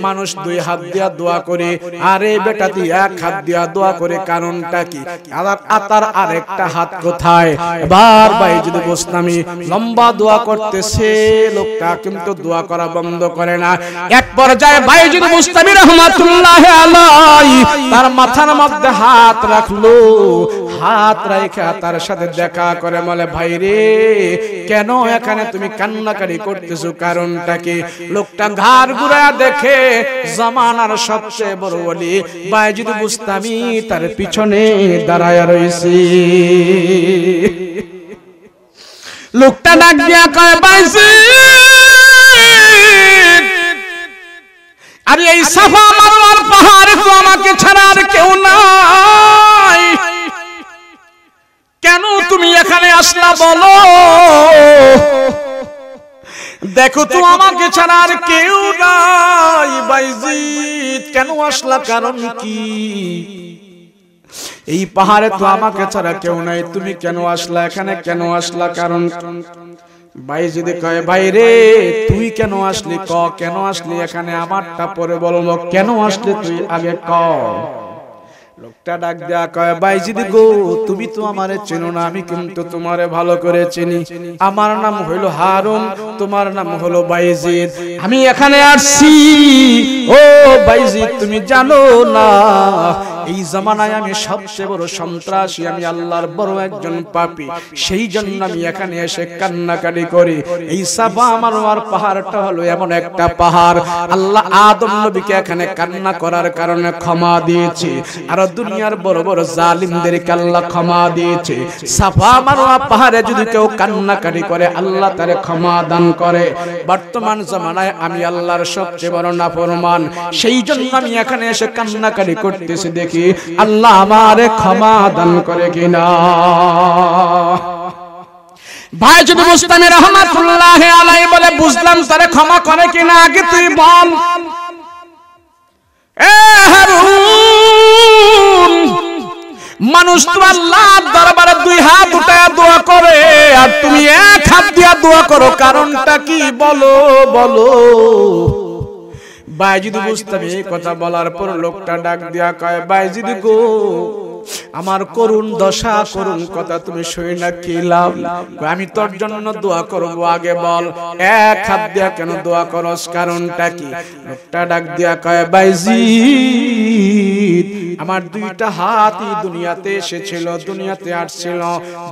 মানুষ দুই হাত দিয়া দোয়া করে আরে বেটা তুই এক হাত দিয়া দোয়া করে কারণটা কি আর আরেকটা হাত কোথায় এবার বাইজিদ বুস্তামি লম্বা দোয়া করতেছে লোকটা কিন্তু দোয়া করা বন্ধ করে না এক পর্যায়ে বাইজিদ বুস্তামি রাহমাতুল্লাহ আলাইহি তার মাথার মধ্যে হাত রাখলো হাত রাখা তার সাথে দেখা করে বলে ভাই রে কেন এখানে তুমি কান্নাকাটি করতেছো কারণটা কি লোকটা ঘাড় ঘুরায়া দেখে জামানার সবচেয়ে বড় ওলি বাইজিদ বুস্তামি তার পিছনে দাঁড়ায়া রইছে লোকটা ডাক দিয়া কয় বাইজিদ আরে এই সাফা মারওয়ার পাহাড়ে তো আমাকে ছাড়া আর কেউ নাই কেন তুমি এখানে আসলা বলো দেখো তো আমাকে ছাড়া আর কেউ নাই বাইজিদ কেন আসলা কারণ কি এই পাহাড়ে তো আমাকে ছাড়া কেউ নাই তুমি কেন আসলা এখানে কেন আসলা কারণ বাইজিদ কয় ভাই রে তুই কেন আসলি ক কেন আসলি এখানে আমারটা পরে বলবো কেন আসলি তুই আগে ক লোকটা ডাক দেয়া কয় বাইজিদ গো তুমি তো আমারে চেনো না আমি কিন্তু তোমারে ভালো করে চিনি আমার নাম হইল হারুন তোমার নাম হলো বাইজিদ আমি এখানে আসছি ও বাইজিদ তুমি জানো না এই জামানায় আমি সবচেয়ে বড় সন্ত্রাসী আমি আল্লাহর বড় একজন পাপী সেই জন্য আমি এখানে এসে কান্নাকাটি করি এই সাফা মারওয়ার পাহাড়টা হলো এমন একটা পাহাড় আল্লাহ আদম নবীকে এখানে কান্না করার কারণে ক্ষমা দিয়েছে আর দুনিয়ার বড় বড় জালিমদেরকে আল্লাহ ক্ষমা দিয়েছে সাফা মারওয়া পাহাড়ে যদি কেউ কান্নাকাটি করে আল্লাহ তারে ক্ষমা দান করে বর্তমান জামানায় আমি আল্লাহর সবচেয়ে বড় নাফরমান সেই জন্য আমি এখানে এসে কান্নাকাটি করতেছি দেখি আল্লাহ আমারে ক্ষমা দান করে কিনা বাইজিদ বুস্তামি রাহমাতুল্লাহ আলাইহি বলে বুঝলাম তারে ক্ষমা করে কিনা আগে তুই বল এ হারুন মানুষ তো আল্লাহর দরবারে দুই হাত উঠায়া দোয়া করে আর তুমি এক হাত দিয়া দোয়া করো কারণটা কি বলো বলো বাইজিদ বুস্তামি এই কথা বলার পর লোকটা ডাক দিয়া কয় বাইজিদ গো আমার করুণ দশা করুণ কথা তুমি শুই না কি লাভ আমি তোর জন্য দোয়া করব আগে বল এক হাত দিয়া কেন দোয়া করস কারণটা কি লোকটা ডাক দিয়া কয় বাইজিদ আমার দুইটা হাতই দুনিয়াতে এসেছিল দুনিয়াতে আসছিল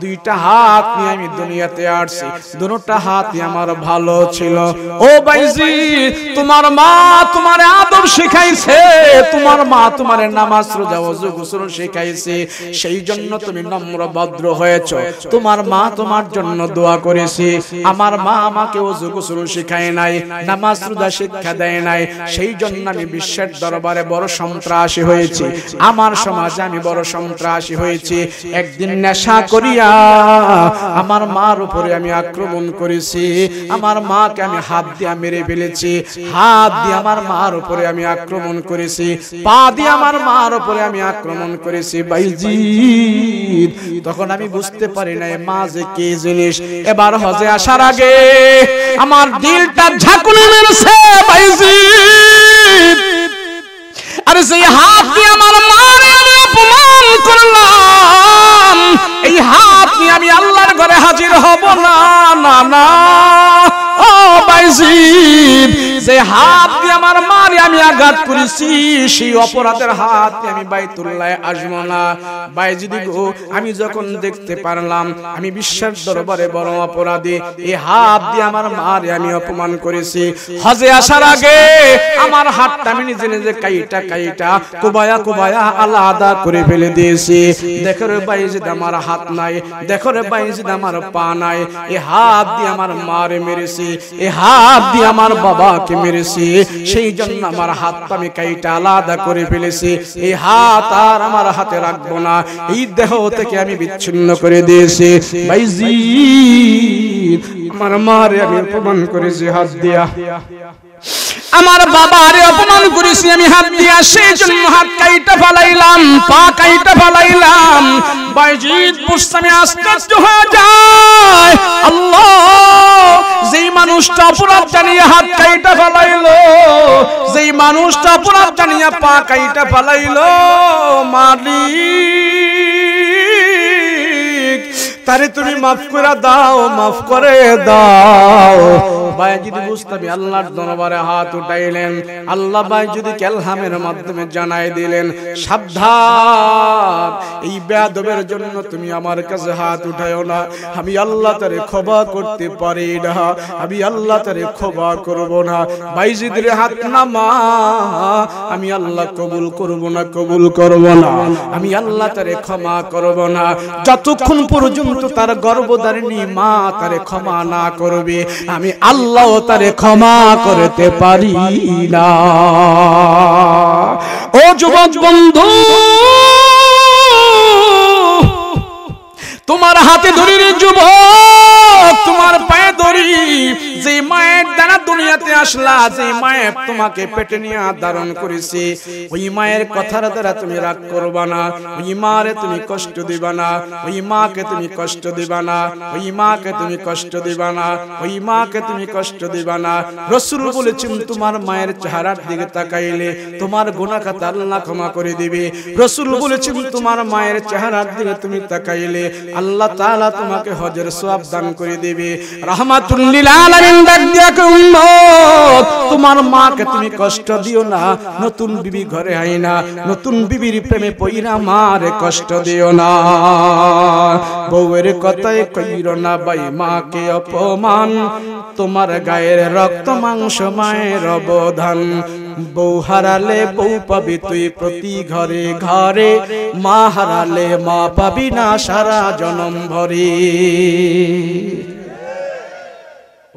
দুইটা হাত নিয়ে আমি দুনিয়াতে আসছি দুটোটা হাতই আমার ভালো ছিল ও বাইজিদ তোমার মা তোমারে আদব শিখাইছে তোমার মা তোমারে নামাজ রোজা ওযু গোসল শিখাইছে সেই জন্য তুমি নম্র ভদ্র হয়েছো তোমার মা তোমার জন্য দোয়া করেছে আমার মা আমাকে ওযু গোসল শিখায় নাই নামাজ রোজা শিক্ষা দেয় নাই সেই জন্য আমি বিশ্বের দরবারে বড় সন্ত্রাসী হয়েছি আমার সমাজে আমি বড় সন্ত্রাসী হয়েছি। একদিন নেশা করিয়া আমার মার উপরে আমি আক্রমণ করেছি, আমার মাকে আমি হাত দিয়ে মেরে ফেলেছি, হাত দিয়ে আমার মার উপরে আমি আক্রমণ করেছি, পা দিয়ে আমার মার উপরে আমি আক্রমণ করেছি বাইজিদ। তখন আমি বুঝতে পারি না মা যে কি জিনিস। এবার হজে আসার আগে আমার দিলটা ঝাঁকুনি মেরেছে বাইজিদ। আরে সেই হাত দিয়ে আমার মারে আমি অপমান করলাম, এই হাত নিয়ে আমি আল্লাহর ঘরে হাজির হব না। না না ও বাইজিদ, যে হাত দিয়ে আমার মারে আমি আঘাত করেছি সেই অপরাধের হাত দিয়ে আমি বাইতুল্লাহে আসবো না। বাইজিদ গো, আমি যখন দেখতে পারলাম আমি বিশ্বের দরবারে বড় অপরাধী, এই হাত দিয়ে আমার মারে আমি অপমান করেছি, হজে আসার আগে আমার হাতটা আমি নিজে নিজে কাইটা কাইটা কুবায়া কুবায়া আলাদা করে ফেলে দিয়েছি। দেখো রে বাইজিদ আমার হাত নাই, দেখো রে বাইজিদ আমার পা নাই, এই হাত দিয়ে আমার মারে মেরেছি, এই হাত দিয়ে আমার বাবাকে মেরেছি, সেই জন্য আমার হাতটা আমি কাইটা আলাদা করে ফেলেছি। এই হাত আর আমার হাতে রাখবো না, এই দেহ থেকে আমি বিচ্ছিন্ন করে দিয়েছি। বাইজিদ আমার মারে আমি অপমান করেছি হাত দিয়া, আমার বাবারে অপমান করেছি আমি হাত দিয়া, সেই জন্য হাত কাইটা ফেলাইলাম, পা কাইটা ফেলাইলাম। বাইজিদ মুস্তামি আশ্চর্য হয়ে যায়, আল্লাহ যেই মানুষটা অপরাধ জানিয়ে হাত কাইটা ফেলাইলো, যেই মানুষটা অপরাধ জানিয়ে পা কাইটা ফেলাইলো, মালিক তারে তুমি মাফ করে দাও, মাফ করে দাও। বাইজিদ বুস্তামি আল্লাহর দরবারে হাত উঠাইলেন, আল্লাহ বাইজিদকে ইলহামের মাধ্যমে জানাই দিলেন, সাবধান, এই বেয়াদবের জন্য তুমি আমার কাছে হাত উঠায়ো না, আমি আল্লাহ তারে ক্ষমা করতে পারি না, আমি আল্লাহ তারে ক্ষমা করব না। বাইজিদের হাত নামা, আমি আল্লাহ কবুল করব না, কবুল করব না, আমি আল্লাহ তারে ক্ষমা করব না, যতক্ষণ পর্যন্ত তার গর্ভধারিণী মা তারে ক্ষমা না করবে আমি আল্লাহ তারে ক্ষমা করতে পারি না। ও যুবক বন্ধু, তোমার হাতে ধরি রে যুবক, তোমার পায়ে ধরি, যে মায়ের দ্বারা দুনিয়াতে আসলা, যে মায়ের তোমাকে পেটে নিয়ে ধারণ করেছে, ওই মায়ের কথার দ্বারা তুমি রাগ করবা না, ওই মারে তুমি কষ্ট দিবা না, ওই মাকে তুমি কষ্ট দিবা না, ওই মাকে তুমি কষ্ট দিবা না, ওই মাকে তুমি কষ্ট দিবা না। রাসূল বলেছেন তোমার মায়ের চেহারার দিকে তাকাইলে তোমার গুনাহ খাতা আল্লাহ ক্ষমা করে দিবে। রাসূল বলেছেন তোমার মায়ের চেহারার দিকে তুমি তাকাইলে আল্লাহ তাআলা তোমাকে হজের সওয়াব দান করে দিবে। রাহমাতুল লিল আলামিন ডাক দিয়া কয় উম্মত, তোমার মাকে তুমি কষ্ট দিও না, নতুন বিবি ঘরে আইনা নতুন বিবির প্রেমে পইরা মারে কষ্ট দিও না। বউয়ের কথায় কইরো না ভাই মাকে অপমান, তোমার গায়ের রক্ত মাংস মায়ের অবদান, বউ হারালে বউ পাবি তুই প্রতি ঘরে ঘরে, মা হারালে মা পাবি না সারা জনম ভরে।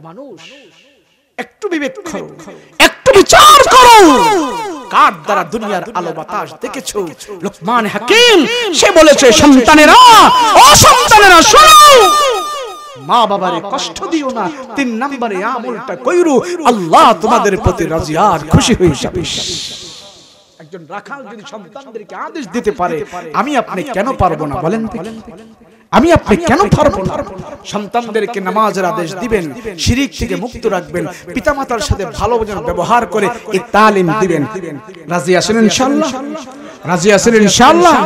মানুষ একটু বিবেক করো, একটু বিচার করো, কার দ্বারা দুনিয়ার আলো বাতাস দেখেছো? লোকমান হাকিম সে বলেছে, সন্তানেরা ও সন্তানেরা শোনো, মা বাবারে কষ্ট দিও না, 3 নম্বরে আমলটা কইরো, আল্লাহ তোমাদের প্রতি রাজি আর খুশি হয়ে যাবে। একজন রাখাল যদি সন্তানদেরকে আদেশ দিতে পারে, আমি আপনি কেন পারবো না বলেন? আমি আপনি কেন পারবো না? সন্তানদেরকে নামাজের আদেশ দিবেন, শিরিক থেকে মুক্ত রাখবেন, পিতামাতার সাথে ভালো ব্যবহার করে এই তালিম দিবেন। রাজি আছেন ইনশাআল্লাহ? রাজি আছেন ইনশাআল্লাহ?